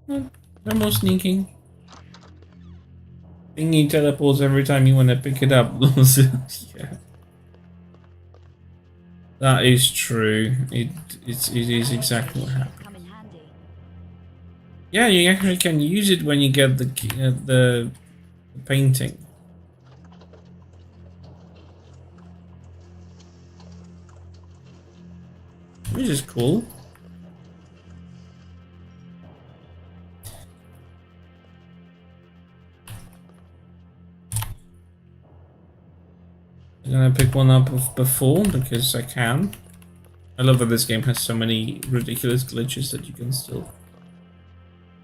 No more sneaking. Thingy teleports every time you want to pick it up. Yeah. That is true. It is exactly what happened. Yeah, you actually can use it when you get the the painting. Which is cool. I'm gonna pick one up of before because I can. I love that this game has so many ridiculous glitches that you can still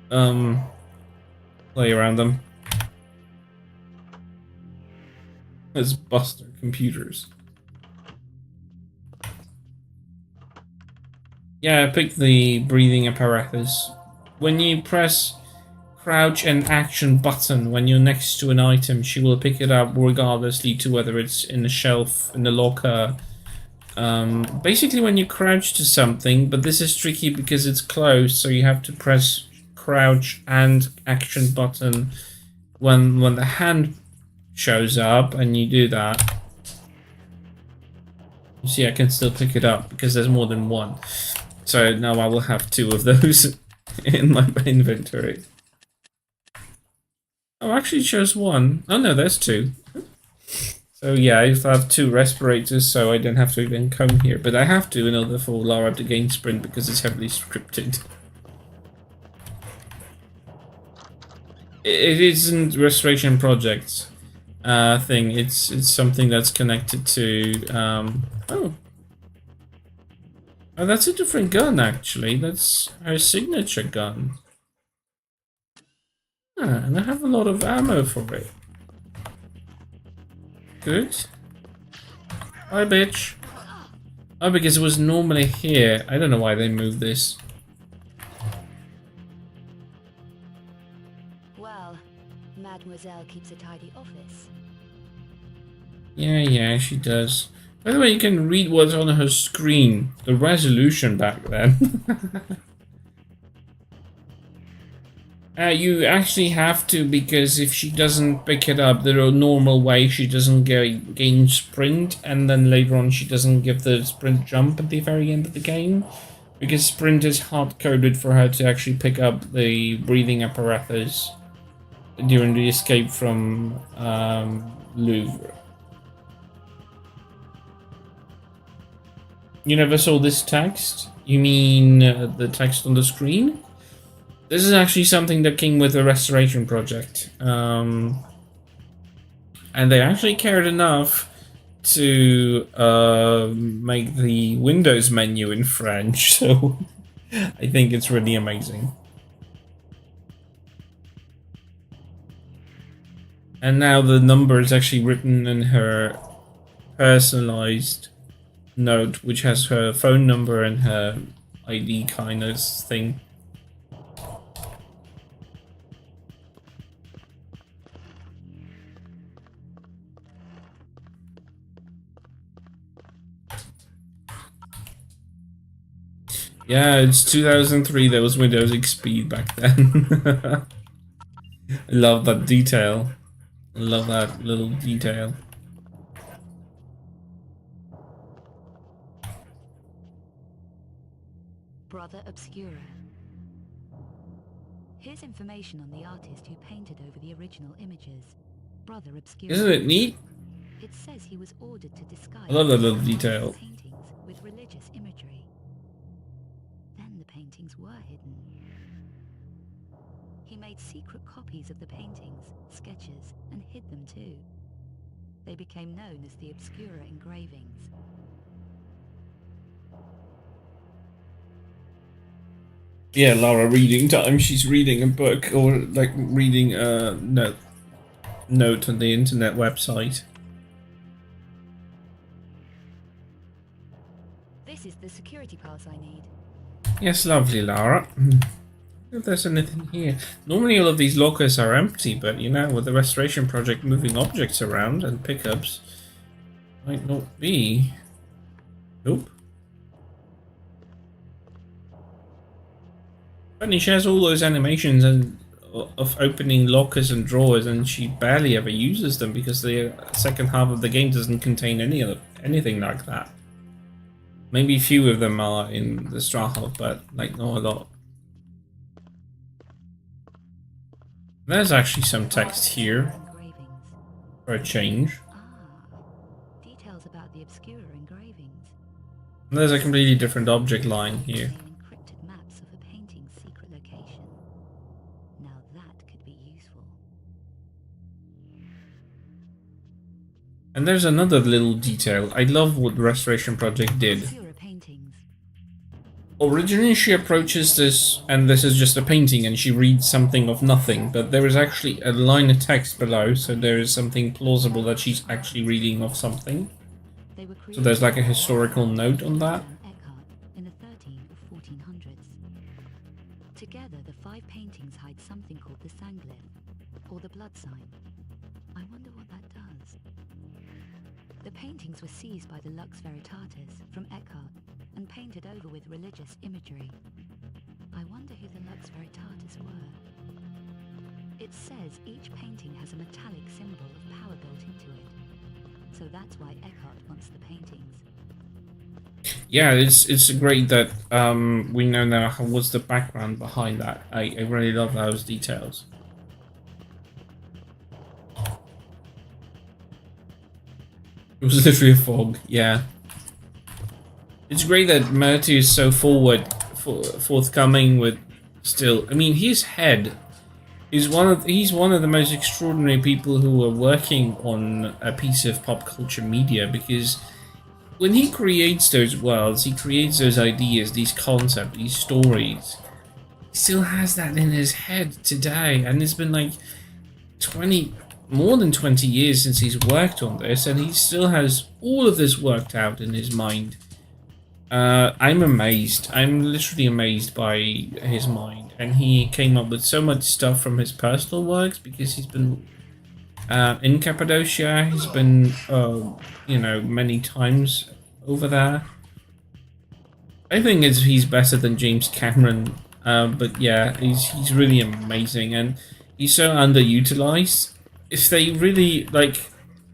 play around them. Let's bust their computers. Yeah, I picked the breathing apparatus. When you press crouch and action button when you're next to an item, she will pick it up regardlessly to whether it's in the shelf, in the locker. Basically when you crouch to something, but this is tricky because it's closed, so you have to press crouch and action button when the hand shows up, and you do that. You see, I can still pick it up because there's more than one. So now I will have two of those in my inventory. Oh, actually it shows one. Oh no, there's two. So yeah, I have two respirators, so I don't have to even come here. But I have to in order for Lara to gain sprint because it's heavily scripted. It isn't restoration projects thing. It's something that's connected to. Oh, that's a different gun actually. That's her signature gun. And I have a lot of ammo for it. Good. Hi, bitch. Oh, because it was normally here. I don't know why they moved this. Well, Mademoiselle keeps a tidy office. Yeah, she does. By the way, you can read what's on her screen. The resolution back then. You actually have to, because if she doesn't pick it up the normal way, she doesn't gain sprint, and then later on she doesn't give the sprint jump at the very end of the game, because sprint is hard-coded for her to actually pick up the breathing apparatus during the escape from Louvre. You never saw this text? You mean the text on the screen? This is actually something that came with the restoration project. And they actually cared enough to make the Windows menu in French, so I think it's really amazing. And now the number is actually written in her personalized note, which has her phone number and her ID kind of thing. Yeah, it's 2003, there was Windows XP back then. I love that detail. I love that little detail. Brother Obscura. Here's information on the artist who painted over the original images. Brother Obscura. Isn't it neat? It says he was ordered to disguise I love that little his detail. paintings with religious imagery. Then the paintings were hidden. He made secret copies of the paintings, sketches, and hid them too. They became known as the Obscura engravings. Yeah, Lara reading time. She's reading a book, or like reading a note on the internet website. This is the security pass I need. Yes, lovely, Lara. If there's anything here. Normally all of these lockers are empty, but you know, with the restoration project moving objects around and pickups, might not be. Nope. Funny, she has all those animations of opening lockers and drawers, and she barely ever uses them because the second half of the game doesn't contain anything like that. Maybe a few of them are in the Strahov, but like not a lot. There's actually some text here. for a change. Ah, details about the obscure engravings. There's a completely different object line here. Contain encrypted maps of a painting's secret location. Now that could be useful. And there's another little detail. I love what the Restoration Project did. Obscure paintings. Originally she approaches this, and this is just a painting, and she reads something of nothing, but there is actually a line of text below, so there is something plausible that she's actually reading of something. They were So there's like a historical note on that. Eckhart in the 13 or 1400s. Together, the 5 paintings hide something called the sanglyph, or the blood sign. I wonder what that does. The paintings were seized by the Lux Veritatis from Eckhart and painted over with religious imagery. I wonder who the Lux Veritatis were. It says each painting has a metallic symbol of power built into it. So that's why Eckhart wants the paintings. Yeah, it's great that we know now what's the background behind that. I really love those details. It was literally a fog, yeah. It's great that Murty is so forthcoming with still. I mean, his head is he's one of the most extraordinary people who are working on a piece of pop culture media, because when he creates those worlds, he creates those ideas, these concepts, these stories. He still has that in his head today, and it's been like more than 20 years since he's worked on this, and he still has all of this worked out in his mind. I'm amazed. I'm literally amazed by his mind, and he came up with so much stuff from his personal works, because he's been in Cappadocia. He's been, many times over there. I think he's better than James Cameron, but yeah, he's really amazing, and he's so underutilized. If they really,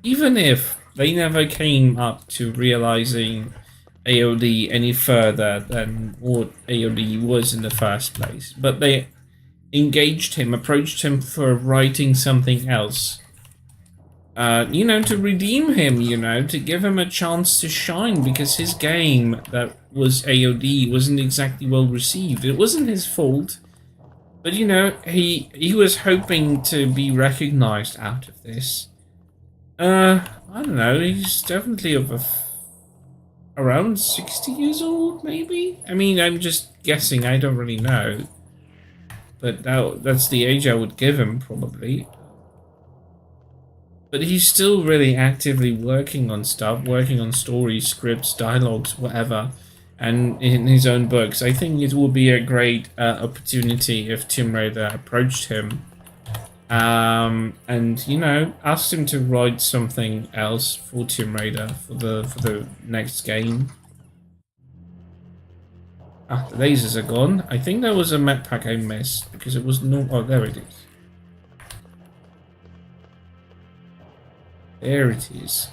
even if they never came up to realizing AOD any further than what AOD was in the first place, but they engaged him, approached him for writing something else, to redeem him, to give him a chance to shine, because his game that was AOD wasn't exactly well received. It wasn't his fault, but he was hoping to be recognized out of this. I don't know, he's definitely around 60 years old, maybe? I mean, I'm just guessing, I don't really know. But that's the age I would give him, probably. But he's still really actively working on stuff, working on stories, scripts, dialogues, whatever. And in his own books. I think it would be a great opportunity if Tomb Raider approached him. And asked him to write something else for Tomb Raider for the next game. Ah, the lasers are gone. I think there was a med pack I missed, because it was no. Oh, there it is. There it is.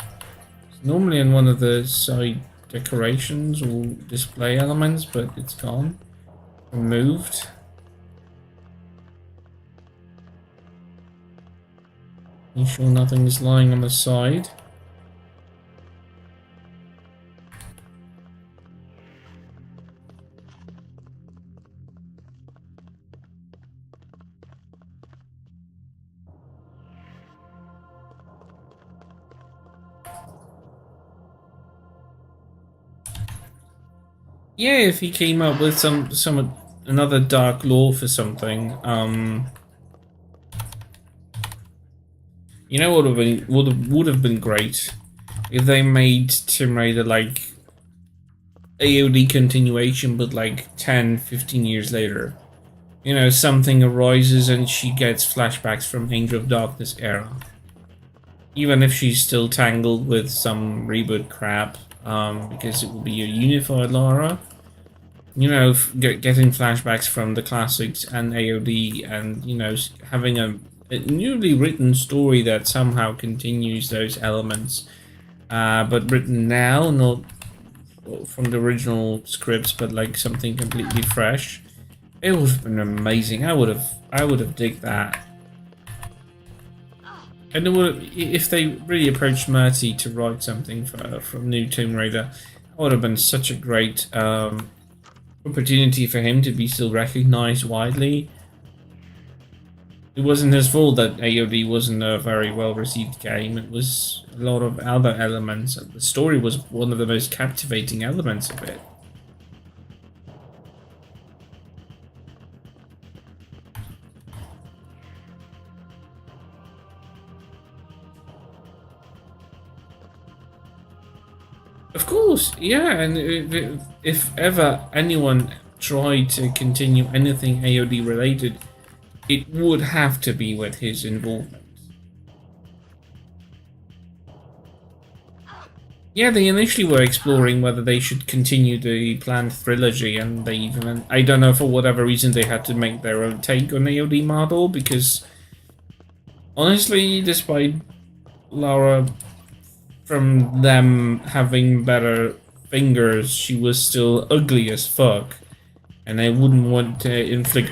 It's normally in one of the side decorations or display elements, but it's gone. Removed. You sure nothing is lying on the side? Yeah, if he came up with another dark lore for something, would have been great if they made Tomb Raider like AOD continuation, but like 10, 15 years later. Something arises and she gets flashbacks from Angel of Darkness era. Even if she's still tangled with some reboot crap, because it will be a unified Lara. Getting flashbacks from the classics and AOD, and having a newly written story that somehow continues those elements, but written now, not from the original scripts, but like something completely fresh. It would have been amazing. I would have digged that. And it would, if they really approached Murty to write something from New Tomb Raider, that would have been such a great opportunity for him to be still recognized widely. It wasn't his fault that AOD wasn't a very well received game. It was a lot of other elements. The story was one of the most captivating elements of it. Of course, yeah, and if ever anyone tried to continue anything AOD related, it would have to be with his involvement. Yeah, they initially were exploring whether they should continue the planned trilogy, and they even, I don't know, for whatever reason they had to make their own take on AOD model, because honestly, despite Laura, from them having better fingers, she was still ugly as fuck, and I wouldn't want to inflict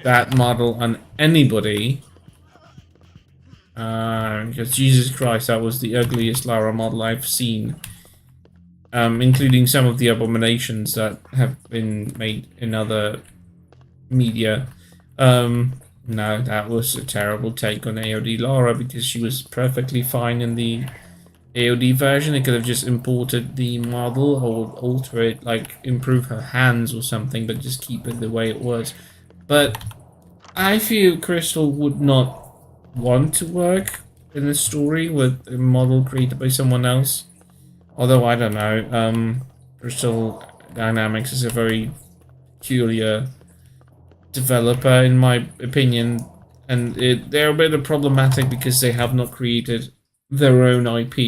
that model on anybody, because Jesus Christ, that was the ugliest Lara model I've seen, including some of the abominations that have been made in other media. No, that was a terrible take on AOD Lara, because she was perfectly fine in the AOD version. They could have just imported the model or alter it, like improve her hands or something, but just keep it the way it was. But I feel Crystal would not want to work in a story with a model created by someone else. Although, I don't know, Crystal Dynamics is a very peculiar developer, in my opinion, and they're a bit problematic because they have not created their own IP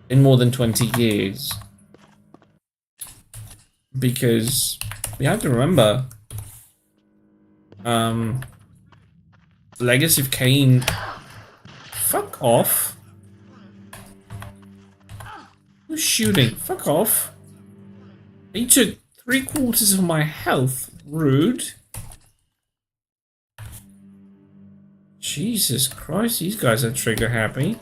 in more than 20 years. Because we have to remember, Legacy of Kain. Fuck off. Who's shooting? Fuck off. They took 3/4 of my health. Rude. Jesus Christ, these guys are trigger happy.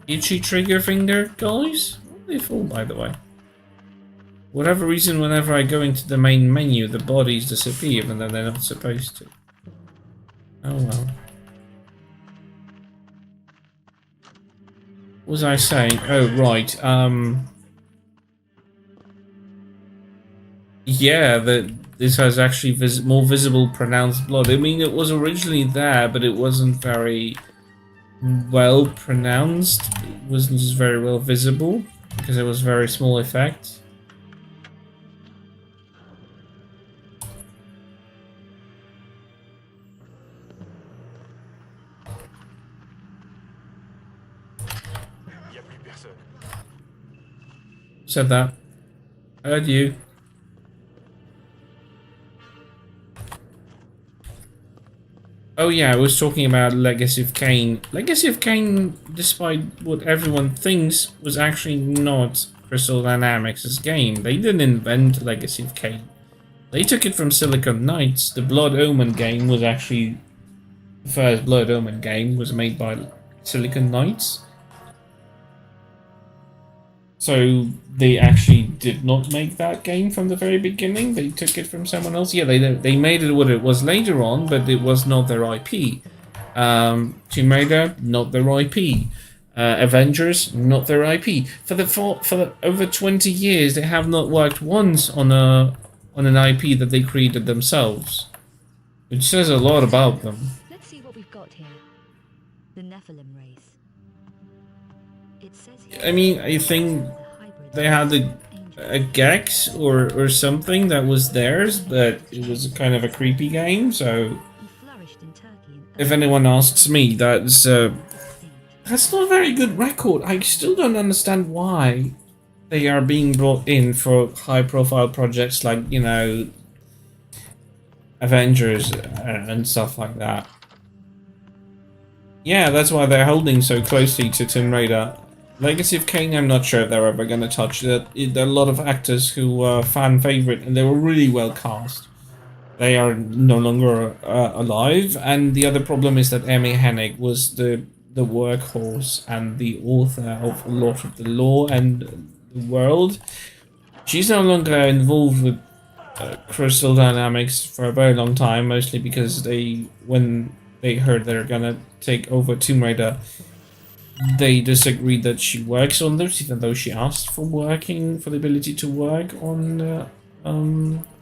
Itchy trigger finger, guys? What are they for, by the way? Whatever reason, whenever I go into the main menu, the bodies disappear, even though they're not supposed to. Oh well. What was I saying? Oh, right. Yeah, this has actually more visible, pronounced blood. I mean, it was originally there, but it wasn't very well pronounced. It wasn't just very well visible, because it was very small effect. Said that. Heard you. Oh yeah, I was talking about Legacy of Kain. Legacy of Kain, despite what everyone thinks, was actually not Crystal Dynamics' game. They didn't invent Legacy of Kain. They took it from Silicon Knights. The Blood Omen game was actually... The first Blood Omen game was made by Silicon Knights. So they actually did not make that game from the very beginning. They took it from someone else. Yeah, they made it what it was later on, but it was not their IP. Tomb Raider, not their IP. Avengers, not their IP. For the over 20 years, they have not worked once on an IP that they created themselves, which says a lot about them. Let's see what we've got here. The Nephilim race. It says here, I mean, I think they had a Gex or something that was theirs, but it was kind of a creepy game, so if anyone asks me, that's not a very good record. I still don't understand why they are being brought in for high-profile projects like, you know, Avengers and stuff like that. Yeah, that's why they're holding so closely to Tomb Raider. Legacy of Kain, I'm not sure if they're ever going to touch that. There are a lot of actors who were fan favorite, and they were really well cast. they are no longer alive. And the other problem is that Amy Hennig was the workhorse and the author of a lot of the lore and the world. She's no longer involved with Crystal Dynamics for a very long time, mostly because when they heard they're gonna take over Tomb Raider, they disagreed that she works on those, even though she asked for the ability to work on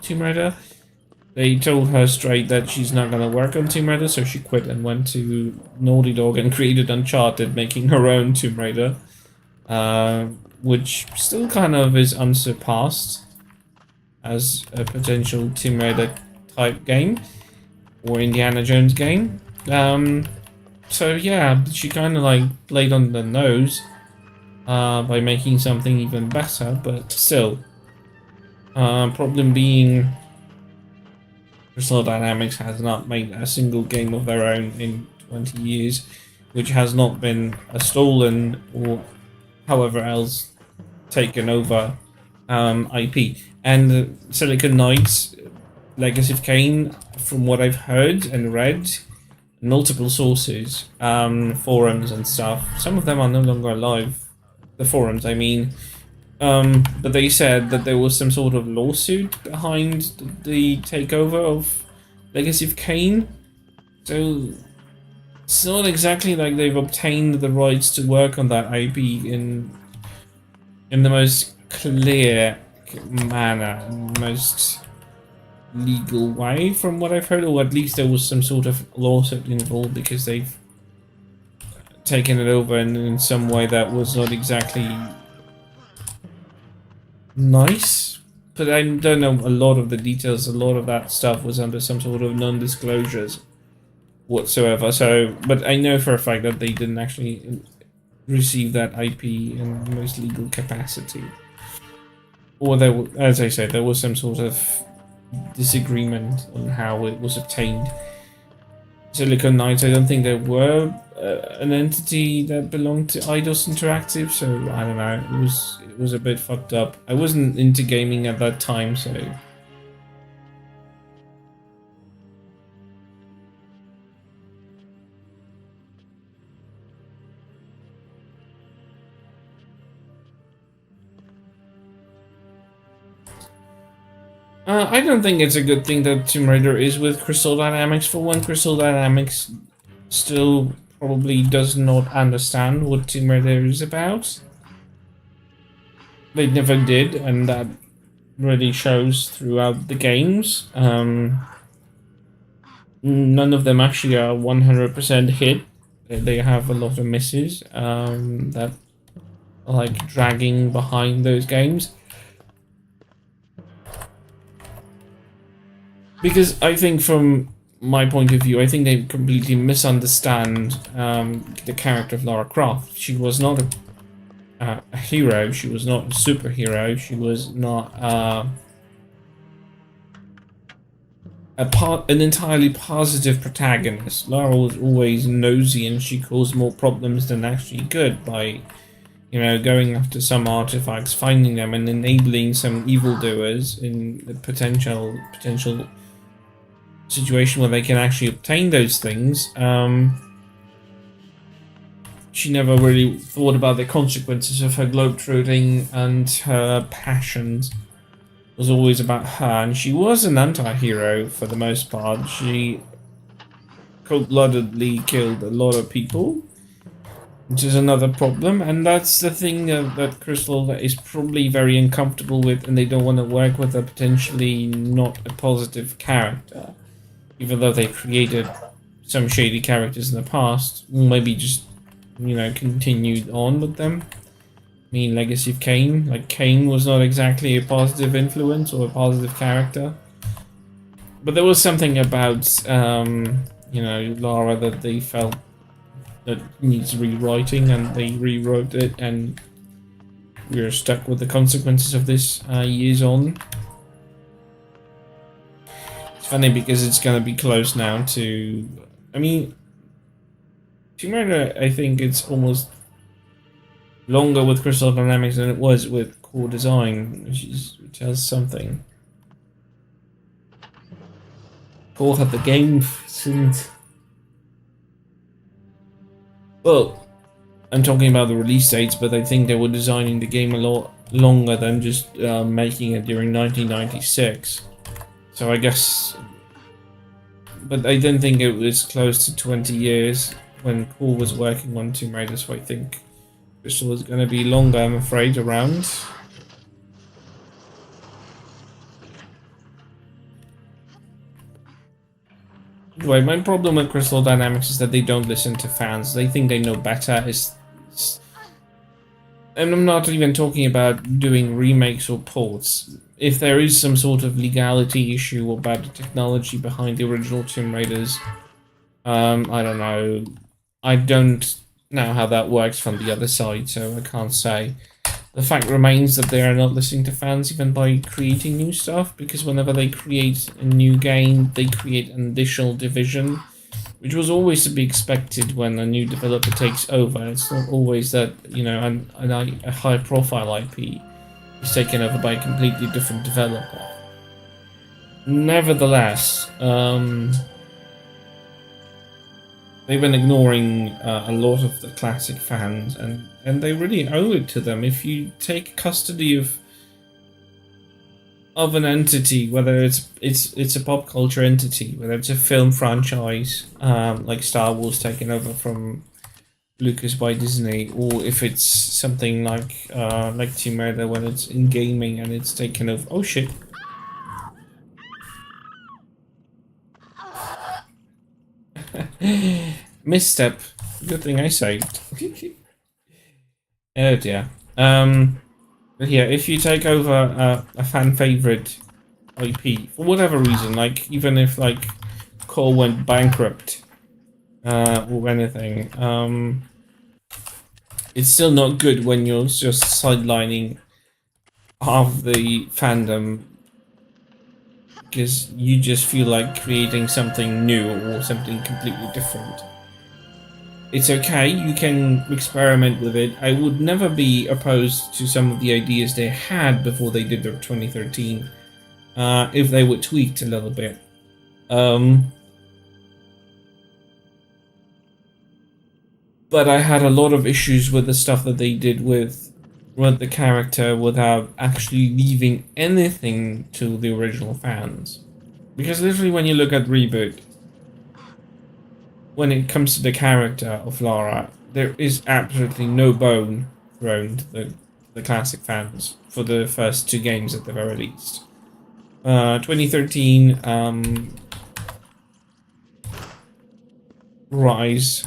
Tomb Raider. They told her straight that she's not gonna work on Tomb Raider, so she quit and went to Naughty Dog and created Uncharted, making her own Tomb Raider, which still kind of is unsurpassed as a potential Tomb Raider type game or Indiana Jones game. So yeah, she kind of like played on the nose by making something even better, but still. Problem being, Crystal Dynamics has not made a single game of their own in 20 years, which has not been a stolen or however else taken over IP. And Silicon Knights, Legacy of Kain, from what I've heard and read, multiple sources, forums and stuff. Some of them are no longer alive. The forums, I mean. But they said that there was some sort of lawsuit behind the takeover of Legacy of Kain. So it's not exactly like they've obtained the rights to work on that IP in the most clear manner, most legal way, from what I've heard, or at least there was some sort of lawsuit involved because they've taken it over in some way that was not exactly nice. But I don't know a lot of the details. A lot of that stuff was under some sort of non-disclosures whatsoever. So, but I know for a fact that they didn't actually receive that IP in the most legal capacity. Or there, as I said, there was some sort of disagreement on how it was obtained. Silicon Knights, I don't think there were an entity that belonged to Eidos Interactive, so I don't know. It was a bit fucked up. I wasn't into gaming at that time, so. I don't think it's a good thing that Tomb Raider is with Crystal Dynamics. For one, Crystal Dynamics still probably does not understand what Tomb Raider is about. They never did, and that really shows throughout the games. None of them actually are 100% hit. They have a lot of misses that are like dragging behind those games. Because I think from my point of view, I think they completely misunderstand the character of Lara Croft. She was not a hero, she was not a superhero, she was not an entirely positive protagonist. Lara was always nosy and she caused more problems than actually good by, you know, going after some artifacts, finding them and enabling some evildoers in the potential situation where they can actually obtain those things. She never really thought about the consequences of her globetrotting, and her passions was always about her, and she was an anti-hero for the most part. She cold-bloodedly killed a lot of people, which is another problem, and that's the thing that Crystal is probably very uncomfortable with, and they don't want to work with a potentially not a positive character. Even though they created some shady characters in the past, maybe just, you know, continued on with them. I mean, Legacy of Kain, like Kain was not exactly a positive influence or a positive character. But there was something about, you know, Lara that they felt that needs rewriting, and they rewrote it, and we're stuck with the consequences of this years on. It's funny because it's gonna be close now to, I mean, Tomb Raider, I think it's almost longer with Crystal Dynamics than it was with Core Design, which has something. Cole had the game since. Well, I'm talking about the release dates, but I think they were designing the game a lot longer than just making it during 1996. So I guess, but I didn't think it was close to 20 years when Paul was working on Tomb Raider, so I think Crystal is going to be longer, I'm afraid, around. Anyway, my problem with Crystal Dynamics is that they don't listen to fans. They think they know better. And I'm not even talking about doing remakes or ports. If there is some sort of legality issue about the technology behind the original Tomb Raiders, I don't know. I don't know how that works from the other side, so I can't say. The fact remains that they are not listening to fans even by creating new stuff, because whenever they create a new game, they create an additional division, which was always to be expected when a new developer takes over. It's not always that, you know, a high-profile IP is taken over by a completely different developer. Nevertheless, they've been ignoring a lot of the classic fans, and they really owe it to them. If you take custody of an entity, whether it's a pop culture entity, whether it's a film franchise, like Star Wars taken over from Lucas by Disney, or if it's something like Tomb Raider when it's in gaming and it's taken over. Oh shit. Misstep. Good thing I saved. Oh dear. But yeah, if you take over a fan favorite IP for whatever reason, like even if like Cole went bankrupt or anything, it's still not good when you're just sidelining half the fandom because you just feel like creating something new or something completely different. It's okay, you can experiment with it. I would never be opposed to some of the ideas they had before they did their 2013, if they were tweaked a little bit. But I had a lot of issues with the stuff that they did with the character without actually leaving anything to the original fans. Because literally when you look at Reboot, when it comes to the character of Lara, there is absolutely no bone thrown to the classic fans for the first two games that they've released. 2013, Rise,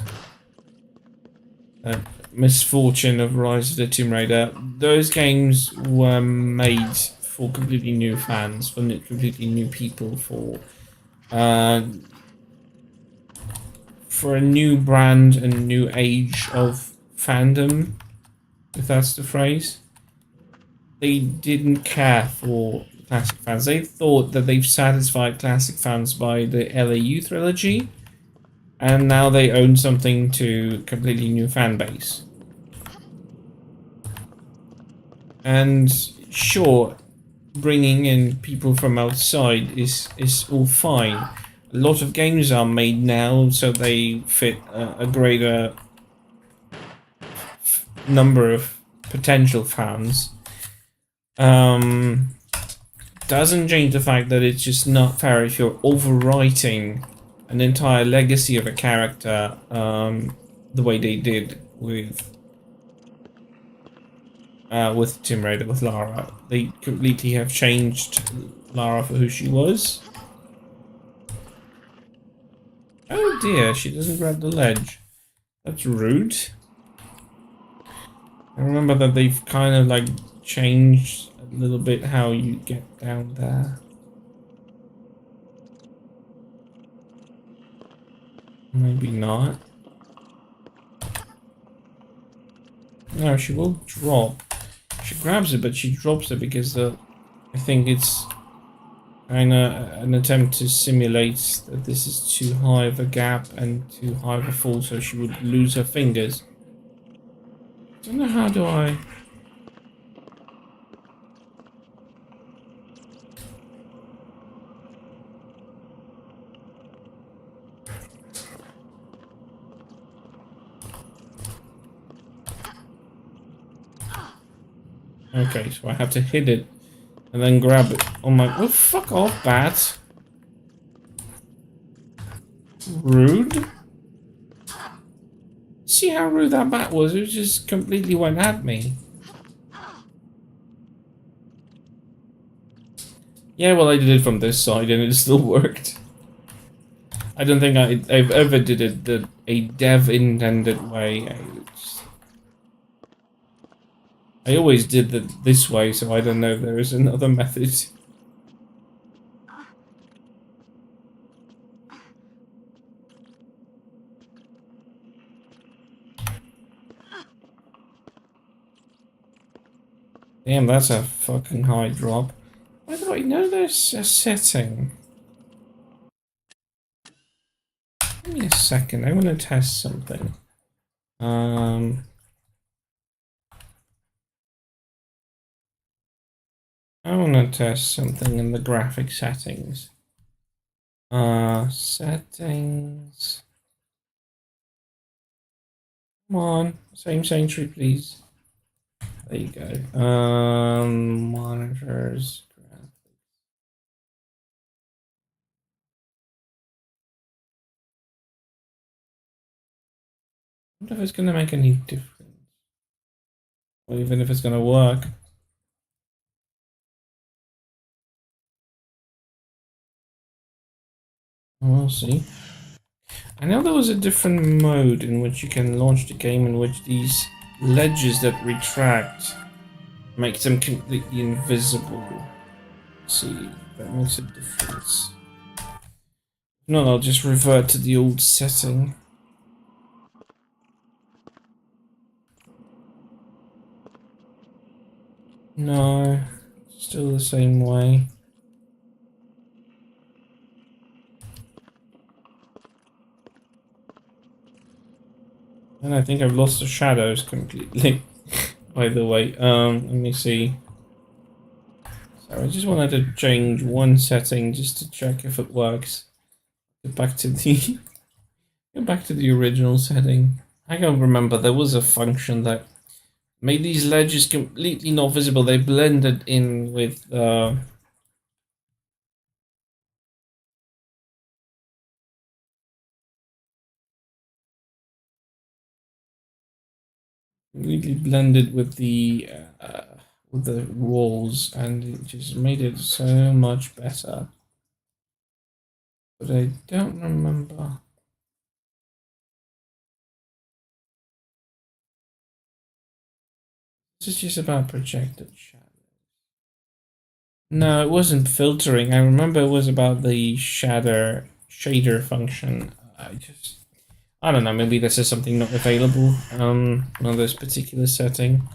Misfortune of Rise of the Tomb Raider, those games were made for completely new fans, for completely new people, for a new brand and new age of fandom, if that's the phrase. They didn't care for classic fans. They thought that they've satisfied classic fans by the LAU trilogy, and now they own something to completely new fan base. And sure, bringing in people from outside is all fine. A lot of games are made now so they fit a greater number of potential fans. Doesn't change the fact that it's just not fair if you're overwriting an entire legacy of a character the way they did with Tomb Raider, with Lara. They completely have changed Lara for who she was. Oh dear, she doesn't grab the ledge. That's rude. I remember that they've kind of like changed a little bit how you get down there. Maybe not. No, she will drop. She grabs it, but she drops it because I think it's kind of an attempt to simulate that this is too high of a gap and too high of a fall, so she would lose her fingers. I don't know, how do I... Okay, so I have to hit it and then grab it on my... Oh, fuck off, bat. Rude. See how rude that bat was? It just completely went at me. Yeah, well, I did it from this side and it still worked. I don't think I've ever did it a dev-intended way. I always did it this way, so I don't know if there is another method. Damn, that's a fucking high drop. Why do I know there's a setting? Give me a second, I want to test something. I want to test something in the graphic settings. Settings. Come on, same century, please. There you go. Monitors. I wonder if it's going to make any difference. Or even if it's going to work. We'll see. I know there was a different mode in which you can launch the game in which these ledges that retract make them completely invisible. Let's see, that makes a difference. No, I'll just revert to the old setting. No, still the same way. And I think I've lost the shadows completely. By the way, let me see. So I just wanted to change one setting just to check if it works. Get back to the original setting. I can't remember. There was a function that made these ledges completely not visible. They blended in with completely blended with the walls, and it just made it so much better. But I don't remember. This is just about projected shadows. No, it wasn't filtering. I remember it was about the shader function. I don't know, maybe this is something not available on this particular setting.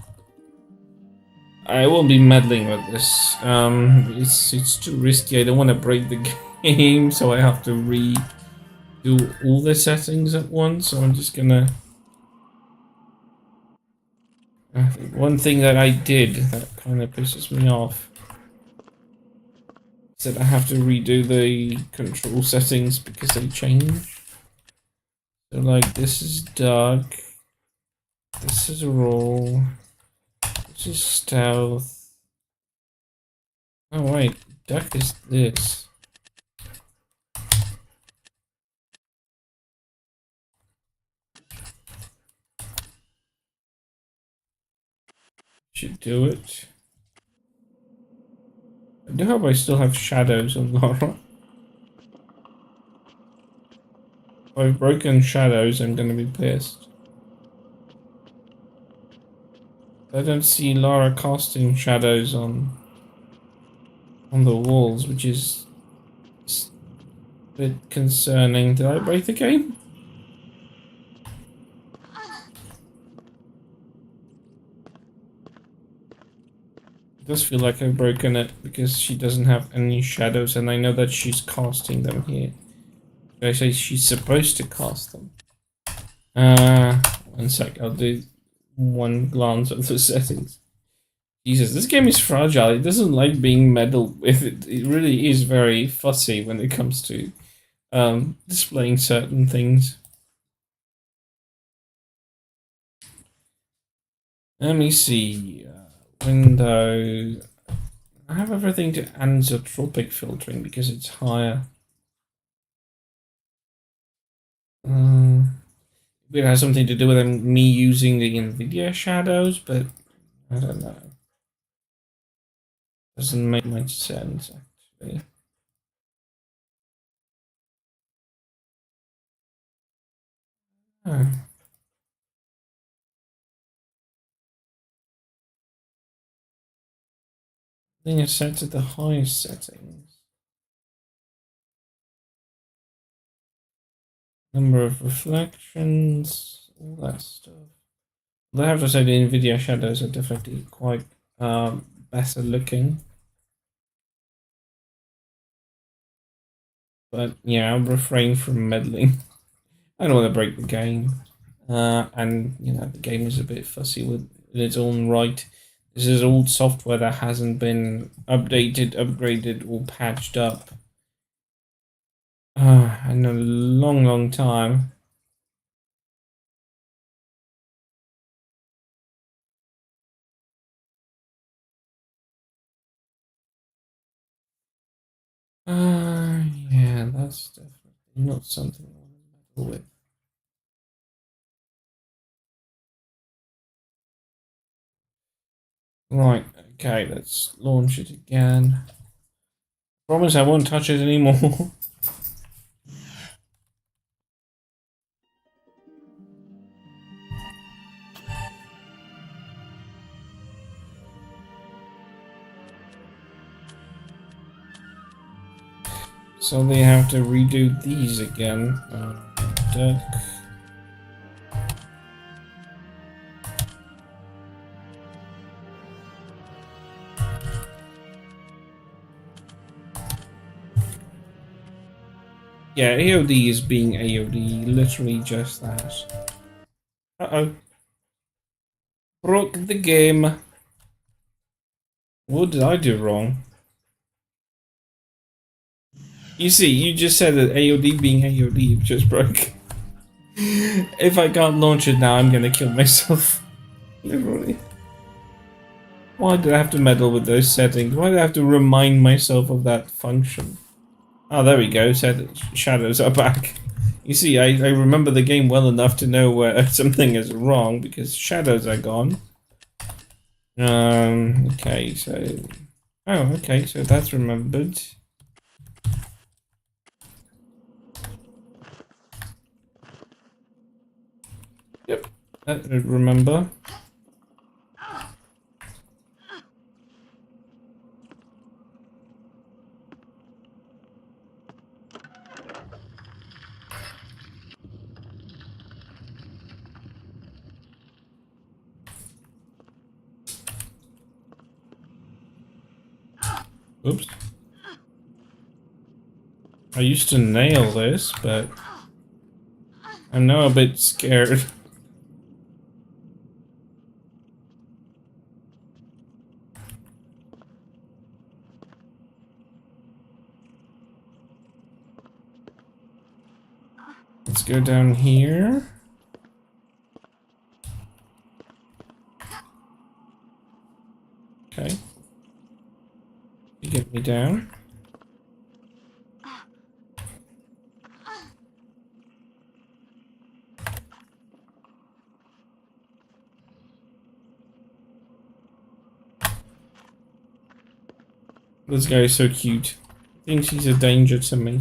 I won't be meddling with this. It's too risky. I don't want to break the game, so I have to redo all the settings at once. So I'm just gonna. One thing that I did that kind of pisses me off is that I have to redo the control settings because they change. So like this is dark, this is raw, this is stealth. Oh wait, dark is this. Should do it. I do hope I still have shadows on Laura. If I've broken shadows, I'm gonna be pissed. I don't see Lara casting shadows on the walls, which is a bit concerning. Did I break the game? It does feel like I've broken it because she doesn't have any shadows, and I know that she's casting them here. I say she's supposed to cast them. One sec, I'll do one glance at the settings. Jesus, this game is fragile. It doesn't like being meddled with. It really is very fussy when it comes to displaying certain things. Let me see. Window. I have everything to anisotropic filtering because it's higher. It has something to do with me using the NVIDIA shadows, but I don't know. Doesn't make much sense, actually. Oh. I think it's set to the highest settings. Number of reflections, all that stuff. I have to say the NVIDIA shadows are definitely quite better looking. But yeah, I'll refrain from meddling. I don't want to break the game. And, you know, the game is a bit fussy with in its own right. This is old software that hasn't been updated, upgraded, or patched up in a long, long time. Yeah, that's definitely not something I want to meddle with. Right, okay, let's launch it again. Promise I won't touch it anymore. So they have to redo these again. Duck. Yeah, AOD is being AOD, literally just that. Uh-oh. Broke the game. What did I do wrong? You see, you just said that AOD being AOD just broke. If I can't launch it now, I'm gonna kill myself. Literally. Why did I have to meddle with those settings? Why did I have to remind myself of that function? Oh, there we go. Shadows are back. You see, I remember the game well enough to know where something is wrong because shadows are gone. Okay, so... Oh, okay, so that's remembered. Yep, that would remember. Oops. I used to nail this, but I'm now a bit scared. Let's go down here. Okay. You get me down. This guy is so cute. Thinks he's a danger to me.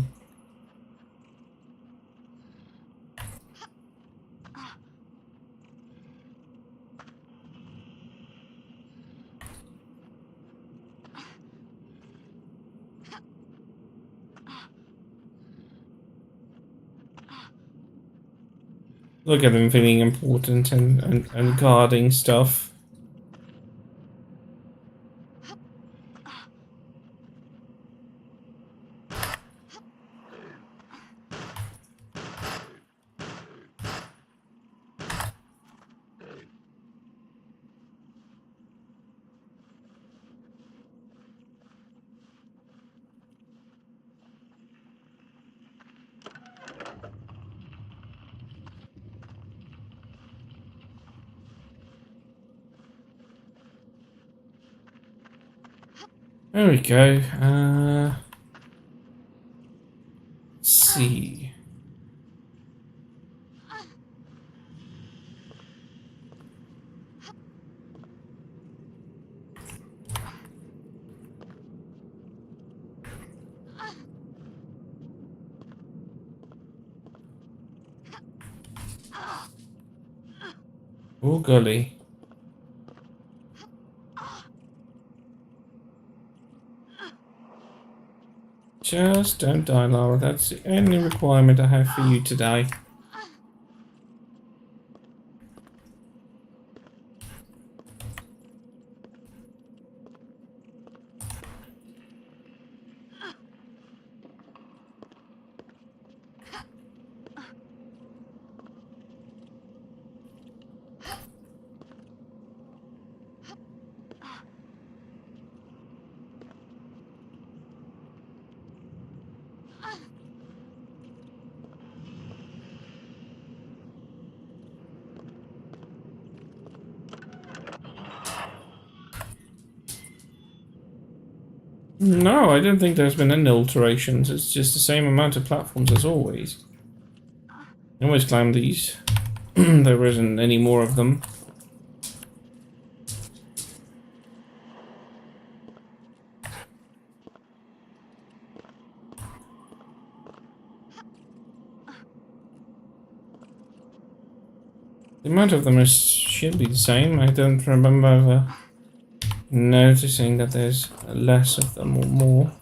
Look at him feeling important and guarding stuff. There we go. Let's see. Oh golly. Just don't die, Lara. That's the only requirement I have for you today. No, I don't think there's been any alterations. It's just the same amount of platforms as always. I always climb these. There isn't any more of them. The amount of them should be the same. I don't remember noticing that there's less of them or more.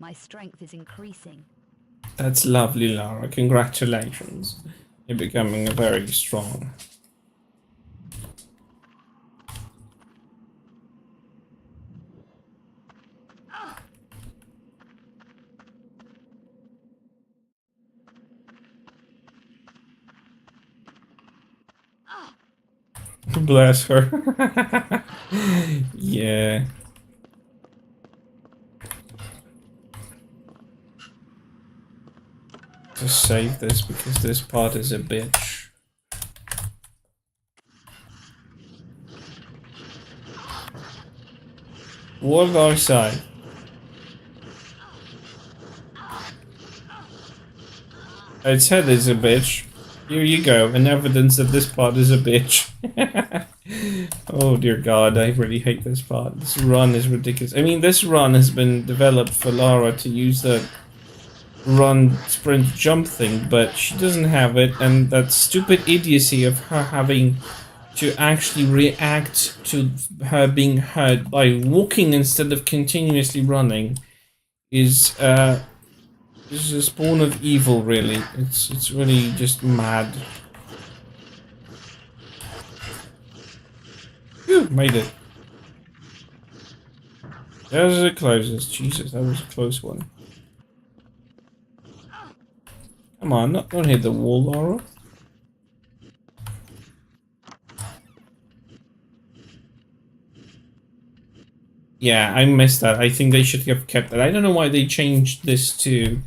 My strength is increasing. That's lovely, Lara. Congratulations. You're becoming very strong. Bless her. Yeah. Just save this because this part is a bitch. What did I say? I said it's a bitch. Here you go, an evidence that this part is a bitch. Oh dear god, I really hate this part. This run is ridiculous. I mean, this run has been developed for Lara to use the run, sprint, jump thing, but she doesn't have it, and that stupid idiocy of her having to actually react to her being hurt by walking instead of continuously running is a spawn of evil, really. It's really just mad. Phew, made it. As it closes. Jesus, that was a close one. Come on, don't hit the wall, Laura. Yeah, I missed that. I think they should have kept that. I don't know why they changed this to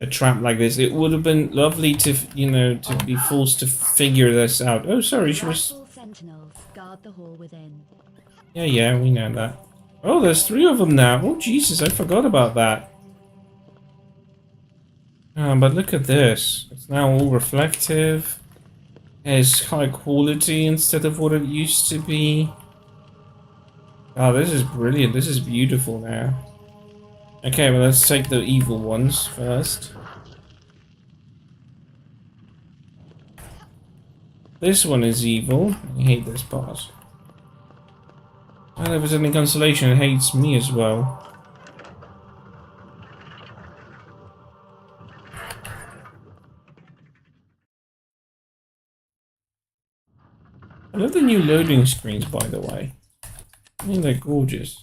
a trap like this. It would have been lovely to, you know, to be forced to figure this out. Oh, sorry, she was... Sentinels guard the hall within. Yeah, we know that. Oh, there's 3 of them now. Oh, Jesus, I forgot about that. But look at this. It's now all reflective. It's high quality instead of what it used to be. Oh, this is brilliant. This is beautiful now. Okay, well, let's take the evil ones first. This one is evil. I hate this part. And if it's any consolation, it hates me as well. love the new loading screens, by the way. I think they're gorgeous.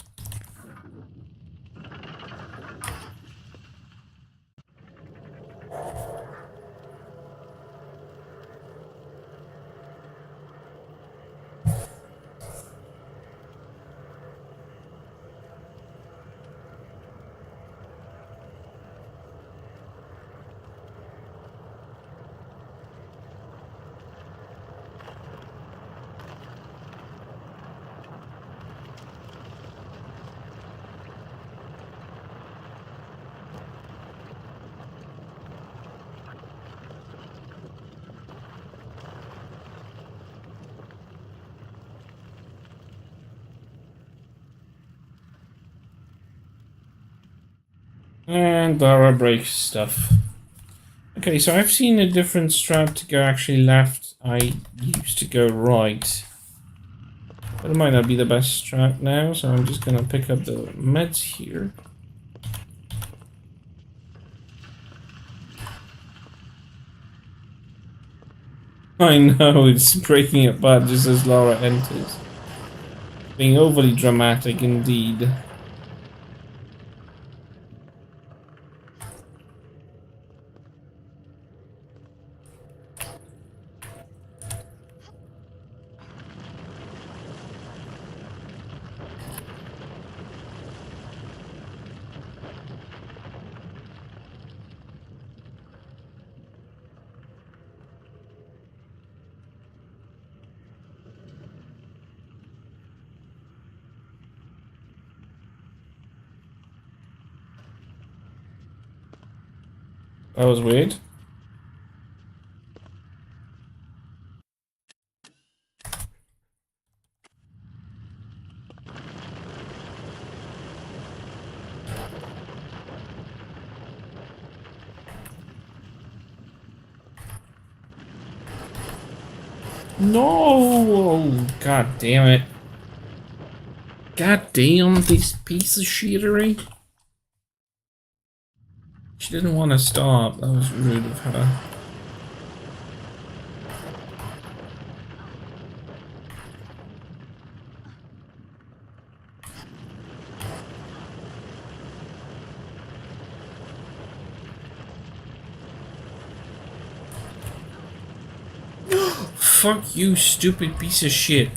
And Dara breaks stuff. Okay, so I've seen a different strap to go actually left. I used to go right. But it might not be the best strap now, so I'm just gonna pick up the meds here. I know, it's breaking apart just as Laura enters. Being overly dramatic indeed. That was weird. No! God damn it. God damn this piece of shittery. She didn't want to stop. That was rude of her. Fuck you, stupid piece of shit.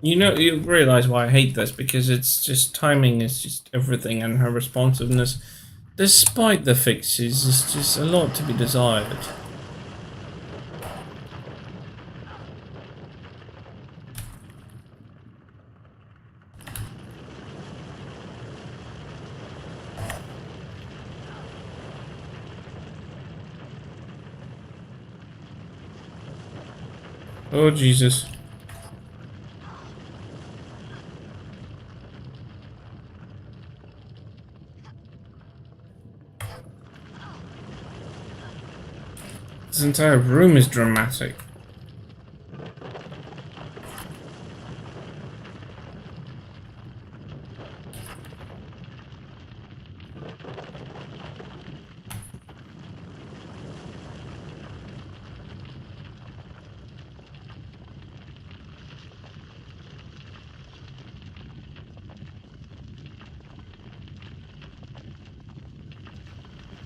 You know, you realize why I hate this, because it's just timing is just everything, and her responsiveness, despite the fixes, is just a lot to be desired. Oh, Jesus. This entire room is dramatic.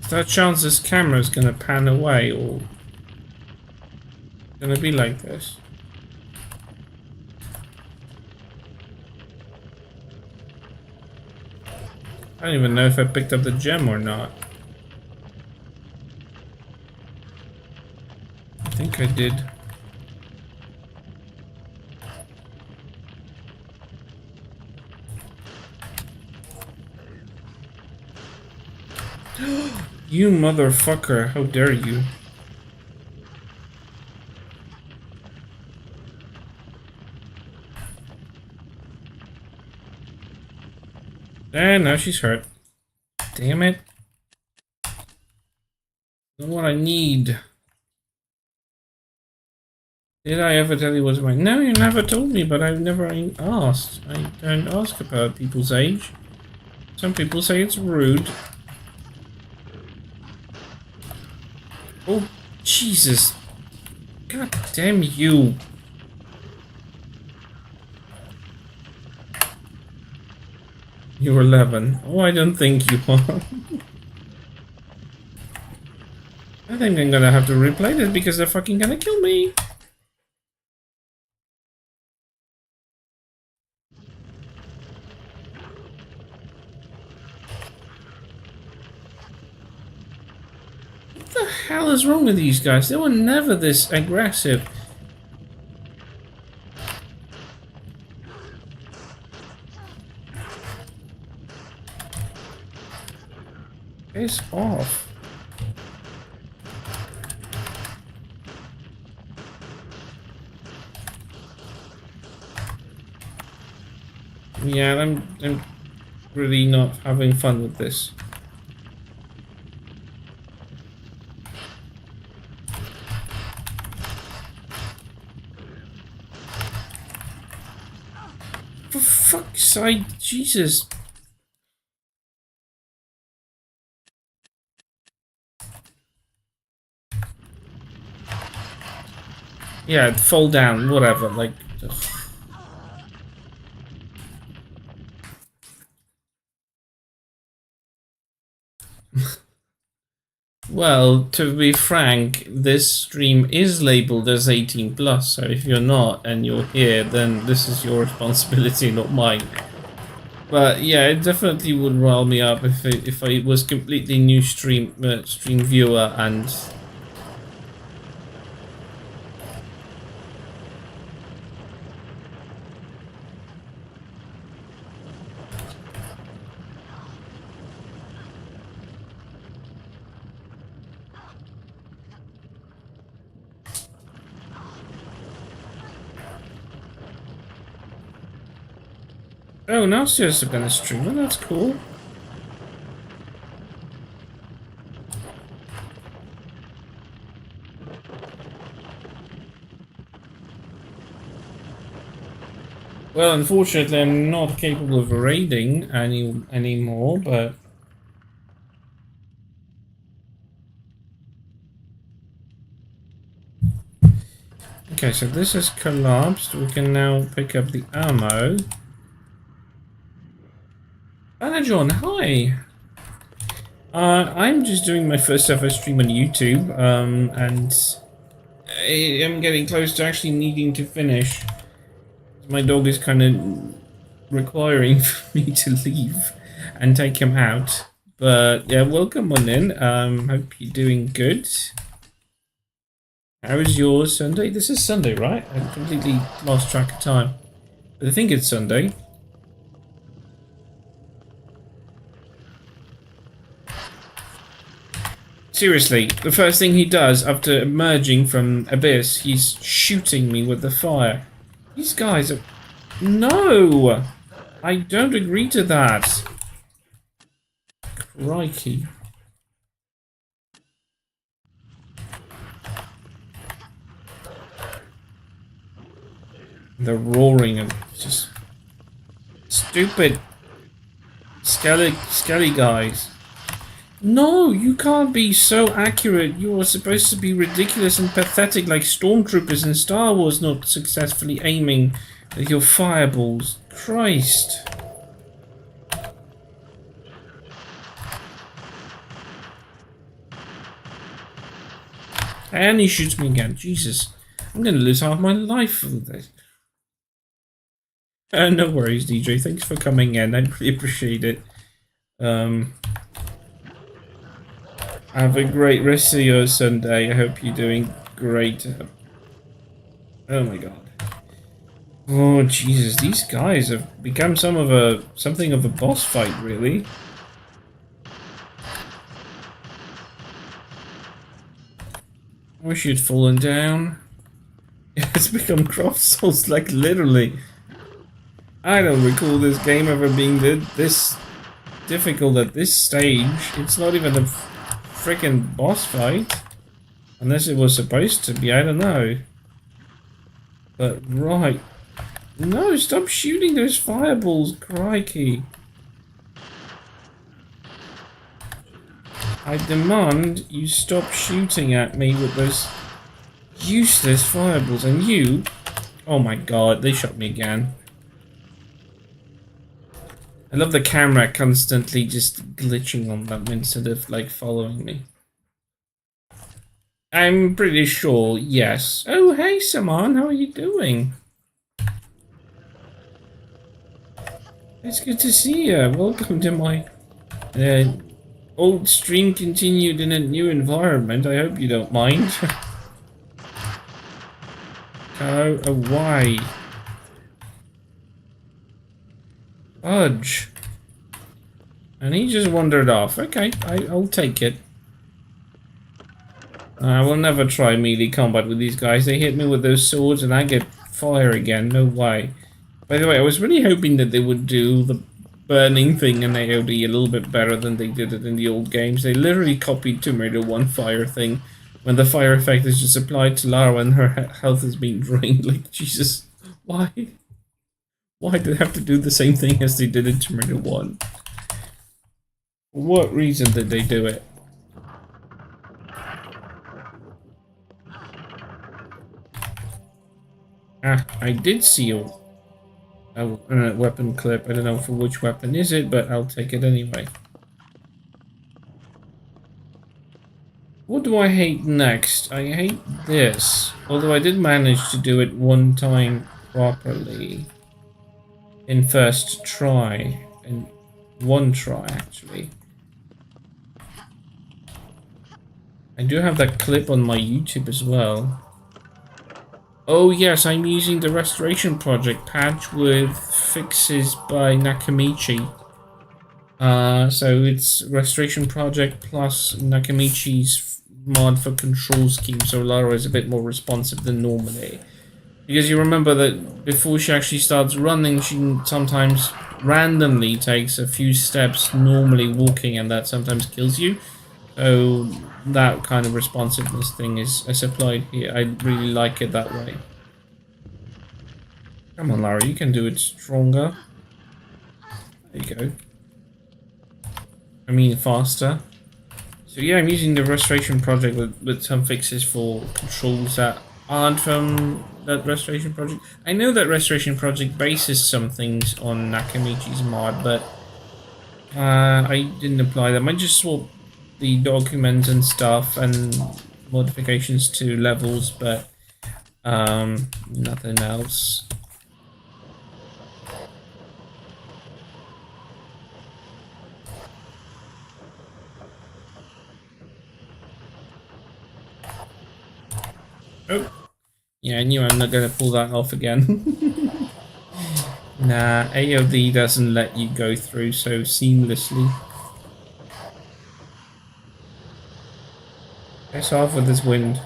Is there a chance this camera is gonna pan away, or gonna be like this? I don't even know if I picked up the gem or not. I think I did. You motherfucker, how dare you? And now she's hurt. Damn it. Not what I need. Did I ever tell you what's mine? No, you never told me, but I've never asked. I don't ask about people's age. Some people say it's rude. Oh, Jesus. God damn you. You're 11. Oh, I don't think you are. I think I'm gonna have to replay this because they're fucking gonna kill me. What the hell is wrong with these guys? They were never this aggressive. Piss off. Yeah, I'm really not having fun with this. For fuck's sake, Jesus. Yeah, fall down, whatever, like... Ugh. Well, to be frank, this stream is labeled as 18 plus, so if you're not and you're here, then this is your responsibility, not mine. But yeah, it definitely would rile me up if I was completely new stream viewer and... Oh, now seriously gonna stream it, that's cool. Well, unfortunately, I'm not capable of raiding anymore, but... Okay, so this has collapsed. We can now pick up the ammo. John, hi! I'm just doing my first ever stream on YouTube, and I am getting close to actually needing to finish. My dog is kind of requiring for me to leave and take him out. But yeah, welcome on in. Hope you're doing good. How is your Sunday? This is Sunday, right? I completely lost track of time. But I think it's Sunday. Seriously, the first thing he does after emerging from Abyss, he's shooting me with the fire. These guys are... No! I don't agree to that. Crikey. The roaring of just... stupid... Skelly guys. No, you can't be so accurate. You are supposed to be ridiculous and pathetic like stormtroopers in Star Wars not successfully aiming with your fireballs. Christ. And he shoots me again. Jesus. I'm going to lose half my life for this. No worries, DJ. Thanks for coming in. I really appreciate it. Have a great rest of your Sunday. I hope you're doing great. Oh my god. Oh Jesus, these guys have become something of a boss fight, really. I wish you'd fallen down. It's become Croft Souls, like literally. I don't recall this game ever being this difficult at this stage. It's not even a freaking boss fight. Unless it was supposed to be, I don't know. But right. No, stop shooting those fireballs, crikey. I demand you stop shooting at me with those useless fireballs. And you... Oh my god, they shot me again. I love the camera constantly just glitching on them instead of like following me. I'm pretty sure, yes. Oh, hey, Saman, how are you doing? It's good to see you. Welcome to my old stream continued in a new environment. I hope you don't mind. Oh, why? Fudge. And he just wandered off. Okay, I'll take it. I will never try melee combat with these guys. They hit me with those swords and I get fire again. No way. By the way, I was really hoping that they would do the burning thing in AOD a little bit better than they did it in the old games. They literally copied Tomb Raider 1 fire thing when the fire effect is just applied to Lara when her health is being drained. Like, Jesus, why? Why do they have to do the same thing as they did in Tomb Raider 1? For what reason did they do it? Ah, I did see a weapon clip. I don't know for which weapon is it, but I'll take it anyway. What do I hate next? I hate this. Although I did manage to do it one time properly. In first try. In one try, actually. I do have that clip on my YouTube as well. Oh yes, I'm using the Restoration Project patch with fixes by Nakamichi. So it's Restoration Project plus Nakamichi's mod for control scheme, so Lara is a bit more responsive than normally. Because you remember that before she actually starts running, she sometimes randomly takes a few steps normally walking, and that sometimes kills you. So that kind of responsiveness thing is applied here. I really like it that way. Come on, Lara, you can do it stronger. There you go. I mean faster. So yeah, I'm using the Restoration Project with some fixes for controls that aren't from that Restoration Project. I know that Restoration Project bases some things on Nakamichi's mod, but I didn't apply them. I just swapped the documents and stuff and modifications to levels, but nothing else. Oh, yeah, I knew I'm not gonna pull that off again. Nah, AOD doesn't let you go through so seamlessly. Piss off with this wind.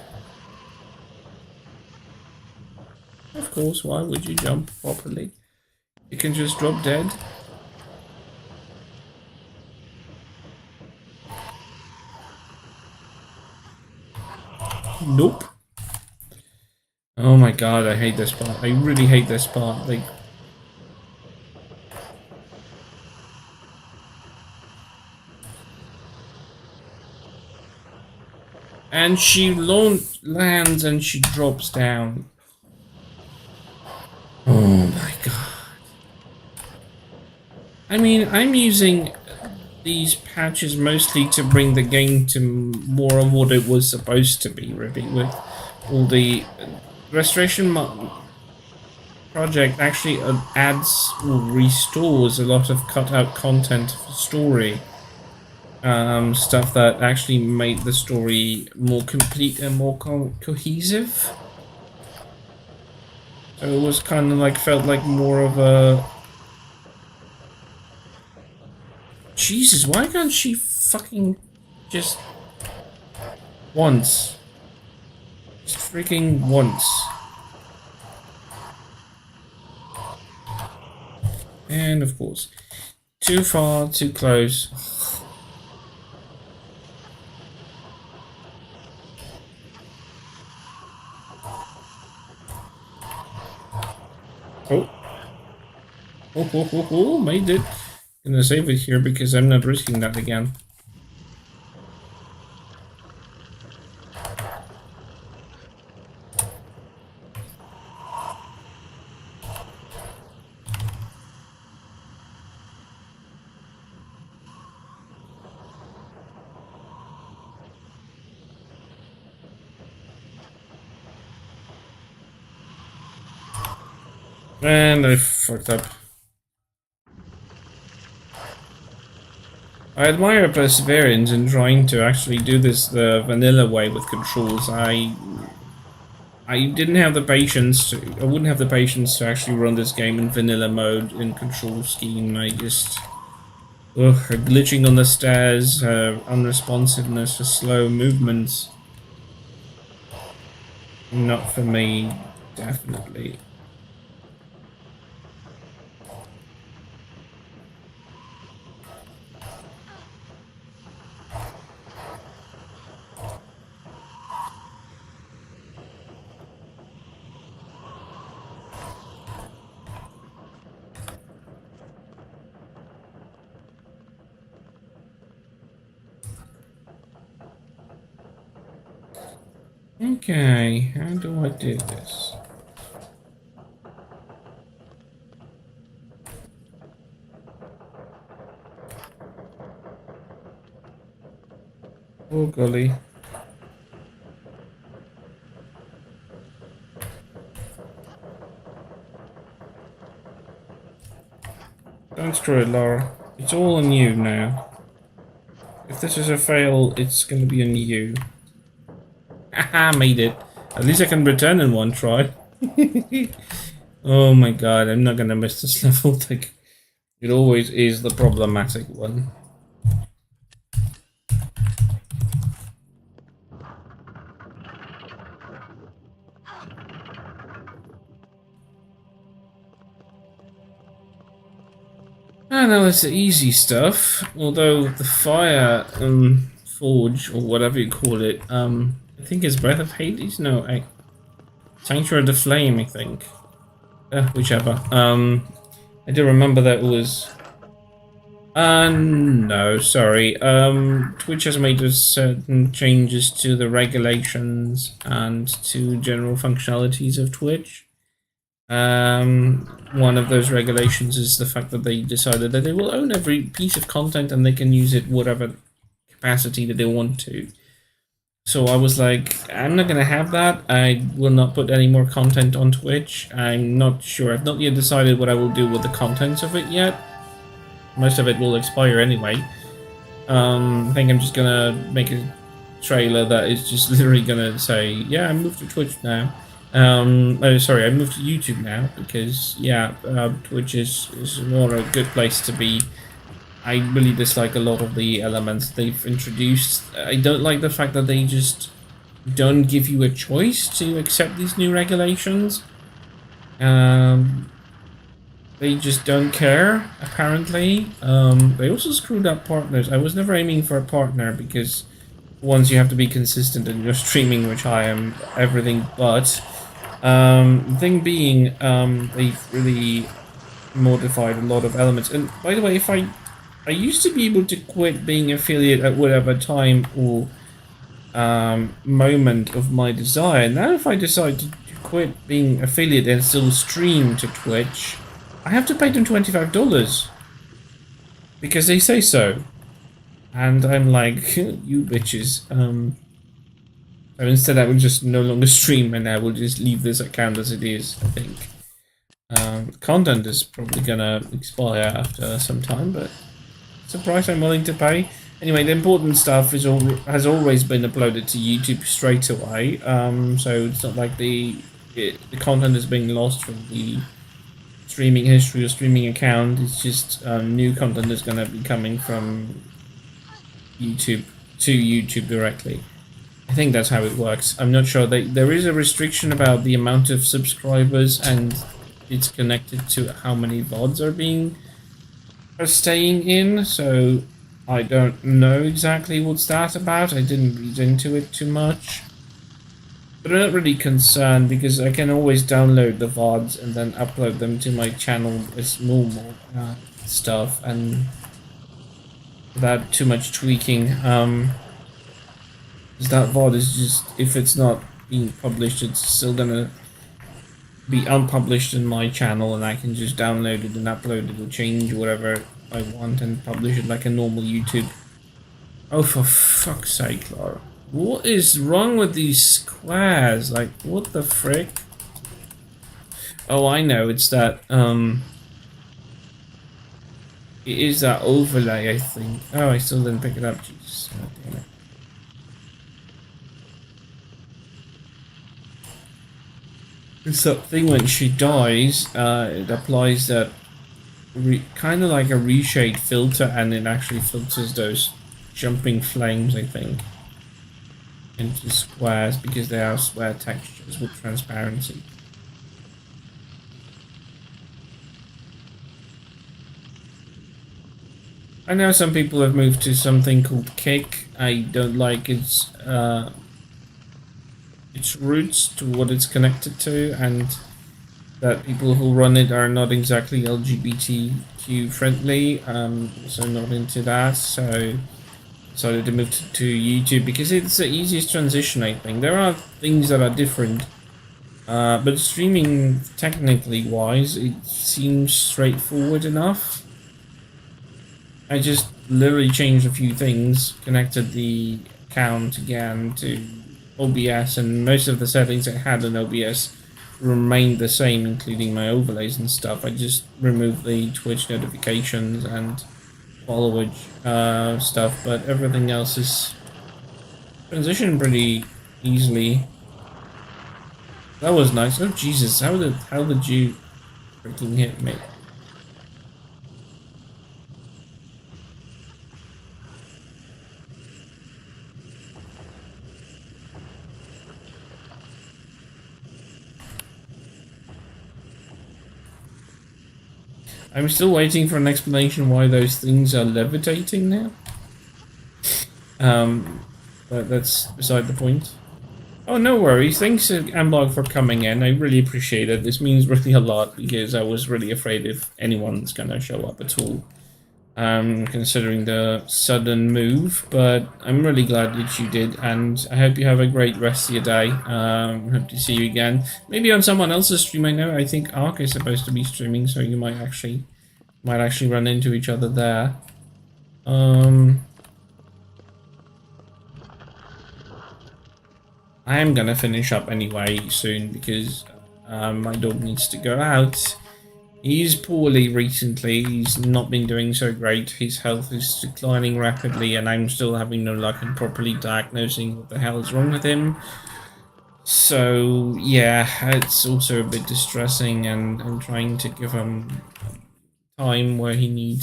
Of course, why would you jump properly? You can just drop dead. Nope. Oh my god, I hate this part. I really hate this part. Like, and she lands and she drops down. Oh my god. I mean, I'm using these patches mostly to bring the game to more of what it was supposed to be, really, with all the Restoration Project actually adds or restores a lot of cut out content for story. Stuff that actually made the story more complete and more cohesive. So it was kind of like, felt like more of a... Jesus, why can't she fucking just... once? Just freaking once. And of course, too far, too close. Oh. Oh, made it. Gonna save it here because I'm not risking that again. And I fucked up. I admire perseverance in trying to actually do this the vanilla way with controls. I didn't have the patience to, I wouldn't have the patience to actually run this game in vanilla mode in control scheme. I just glitching on the stairs, unresponsiveness, slow movements. Not for me, definitely. Okay, how do I do this? Oh golly. Don't screw it, Laura. It's all on you now. If this is a fail, it's gonna be on you. Haha, made it. At least I can return in one try. Oh my god, I'm not gonna miss this level. Like, it always is the problematic one. And now it's the easy stuff. Although the fire forge or whatever you call it, I think it's Breath of Hades. No, Sanctuary of the Flame. I think, whichever. I do remember that it was. No, sorry. Twitch has made certain changes to the regulations and to general functionalities of Twitch. One of those regulations is the fact that they decided that they will own every piece of content and they can use it whatever capacity that they want to. So I was like, I'm not gonna have that. I will not put any more content on Twitch. I'm not sure. I've not yet decided what I will do with the contents of it yet. Most of it will expire anyway. I think I'm just gonna make a trailer that is just literally gonna say, yeah, I moved to Twitch now. Sorry, I moved to YouTube now because, yeah, Twitch is not a good place to be. I really dislike a lot of the elements they've introduced. I don't like the fact that they just don't give you a choice to accept these new regulations. They just don't care, apparently. They also screwed up partners. I was never aiming for a partner because once you have to be consistent in your streaming, which I am everything but. The thing being, they've really modified a lot of elements. And by the way, if I used to be able to quit being affiliate at whatever time or moment of my desire. Now if I decide to quit being affiliate and still stream to Twitch, I have to pay them $25 because they say so. And I'm like, you bitches. So instead I will just no longer stream and I will just leave this account as it is, I think. Content is probably gonna expire after some time, but it's a price I'm willing to pay. Anyway, the important stuff has always been uploaded to YouTube straight away, so it's not like the content is being lost from the streaming history or streaming account. It's just new content is going to be coming from YouTube to YouTube directly. I think that's how it works. I'm not sure. There is a restriction about the amount of subscribers, and it's connected to how many VODs are staying in. So I don't know exactly what's that about. I didn't read into it too much. But I'm not really concerned because I can always download the VODs and then upload them to my channel as normal stuff and without too much tweaking. That VOD is just, if it's not being published, it's still gonna be unpublished in my channel and I can just download it and upload it or change whatever I want and publish it like a normal YouTube. Oh, for fuck's sake, Laura. What is wrong with these squares? Like, what the frick? Oh, I know. It's that it is that overlay, I think. Oh, I still didn't pick it up. Jesus, God damn it. It's that thing when she dies, it applies that kind of like a reshade filter, and it actually filters those jumping flames, I think, into squares because they are square textures with transparency. I know some people have moved to something called Kick. I don't like its roots to what it's connected to, and that people who run it are not exactly LGBTQ friendly. So not into that. So decided to move to YouTube because it's the easiest transition, I think. There are things that are different, but streaming technically wise, it seems straightforward enough. I just literally changed a few things, connected the account again to OBS, and most of the settings I had in OBS remained the same, including my overlays and stuff. I just removed the Twitch notifications and followage stuff, but everything else is transitioned pretty easily. That was nice. Oh Jesus, how did you freaking hit me? I'm still waiting for an explanation why those things are levitating now. But that's beside the point. Oh, no worries. Thanks, Amblog, for coming in. I really appreciate it. This means really a lot because I was really afraid if anyone's gonna show up at all. Considering the sudden move, but I'm really glad that you did, and I hope you have a great rest of your day. Hope to see you again. Maybe on someone else's stream. I know. I think Ark is supposed to be streaming, so you might actually run into each other there. I am gonna finish up anyway soon because my dog needs to go out. He's poorly recently. He's not been doing so great. His health is declining rapidly, and I'm still having no luck in properly diagnosing what the hell is wrong with him. So yeah, it's also a bit distressing, and I'm trying to give him time where he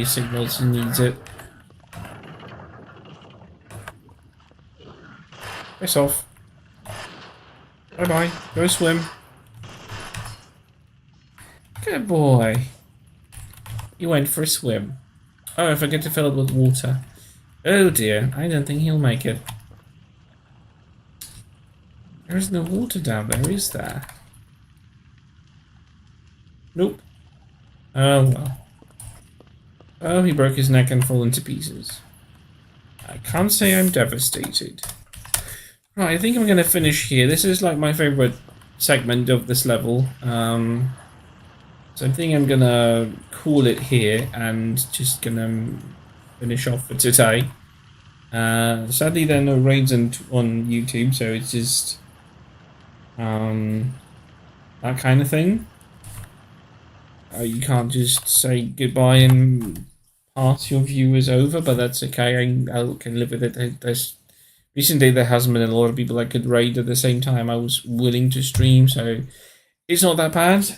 signals he needs it. Piss off. Bye bye. Go swim. Good boy. You went for a swim. Oh, I forget to fill it with water. Oh dear, I don't think he'll make it. There's no water down there, is there? Nope. Oh well. Oh, he broke his neck and fell into pieces. I can't say I'm devastated. Right, I think I'm gonna finish here. This is like my favorite segment of this level. So I think I'm gonna call it here and just gonna finish off for today. Sadly, there are no raids on YouTube, so it's just that kind of thing. You can't just say goodbye and pass your viewers over, but that's okay. I can live with it. Recently there hasn't been a lot of people I could raid at the same time I was willing to stream, so it's not that bad.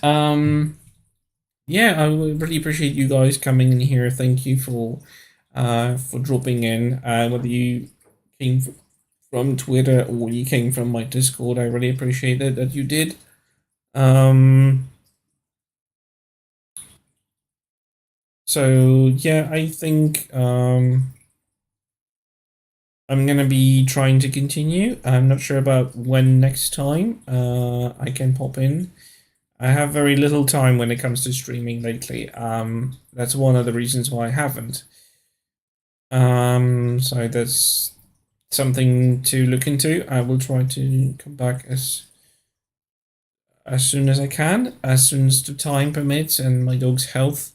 Yeah, I would really appreciate you guys coming in here. Thank you for dropping in. Whether you came from Twitter or you came from my Discord, I really appreciate it that you did. So yeah, I think I'm gonna be trying to continue. I'm not sure about when next time I can pop in. I have very little time when it comes to streaming lately. That's one of the reasons why I haven't. So that's something to look into. I will try to come back as soon as I can, as soon as the time permits and my dog's health.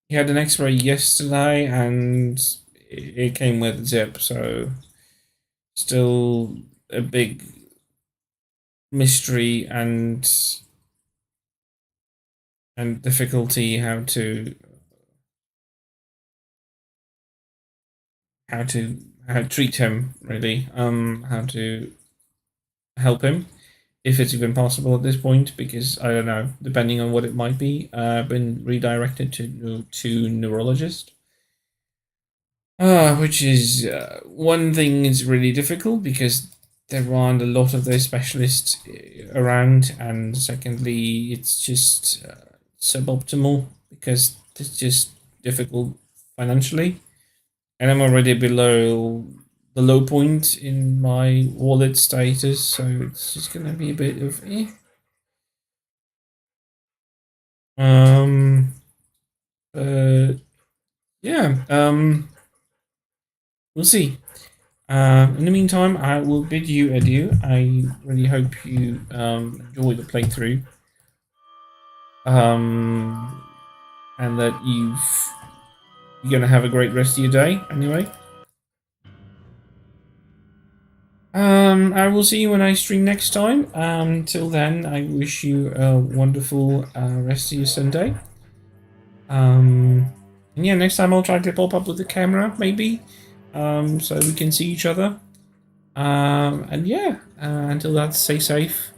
He had an X-ray yesterday and it came with zip, so still a big mystery, and and difficulty how to treat him, really, how to help him, if it's even possible at this point, because I don't know, depending on what it might be, been redirected to neurologist. Which is one thing is really difficult because there aren't a lot of those specialists around, and secondly, it's just suboptimal because it's just difficult financially, and I'm already below the low point in my wallet status, so it's just gonna be a bit of but yeah, we'll see. In the meantime, I will bid you adieu. I really hope you enjoy the playthrough. And that you're gonna have a great rest of your day. Anyway, I will see you when I stream next time. Till then, I wish you a wonderful rest of your Sunday. And yeah, next time I'll try to pop up with the camera, maybe, so we can see each other. And yeah, until that, stay safe.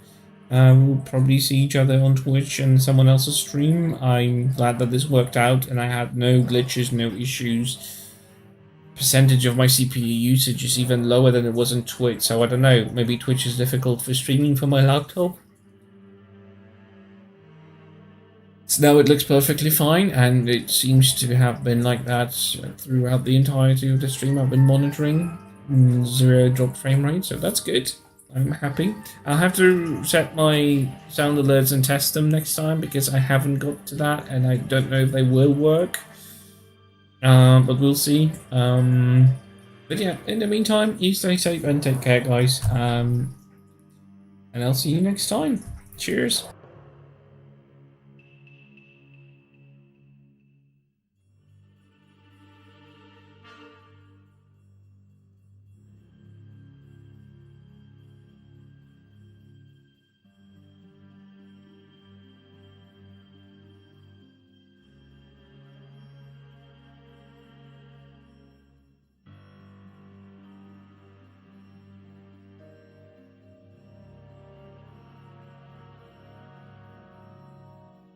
We'll probably see each other on Twitch and someone else's stream. I'm glad that this worked out and I had no glitches, no issues. Percentage of my CPU usage is even lower than it was on Twitch, so I don't know, maybe Twitch is difficult for streaming for my laptop. So now it looks perfectly fine, and it seems to have been like that throughout the entirety of the stream I've been monitoring. 0 drop frame rate, so that's good. I'm happy. I'll have to set my sound alerts and test them next time because I haven't got to that and I don't know if they will work. But we'll see. But yeah, in the meantime, you stay safe and take care, guys. And I'll see you next time. Cheers.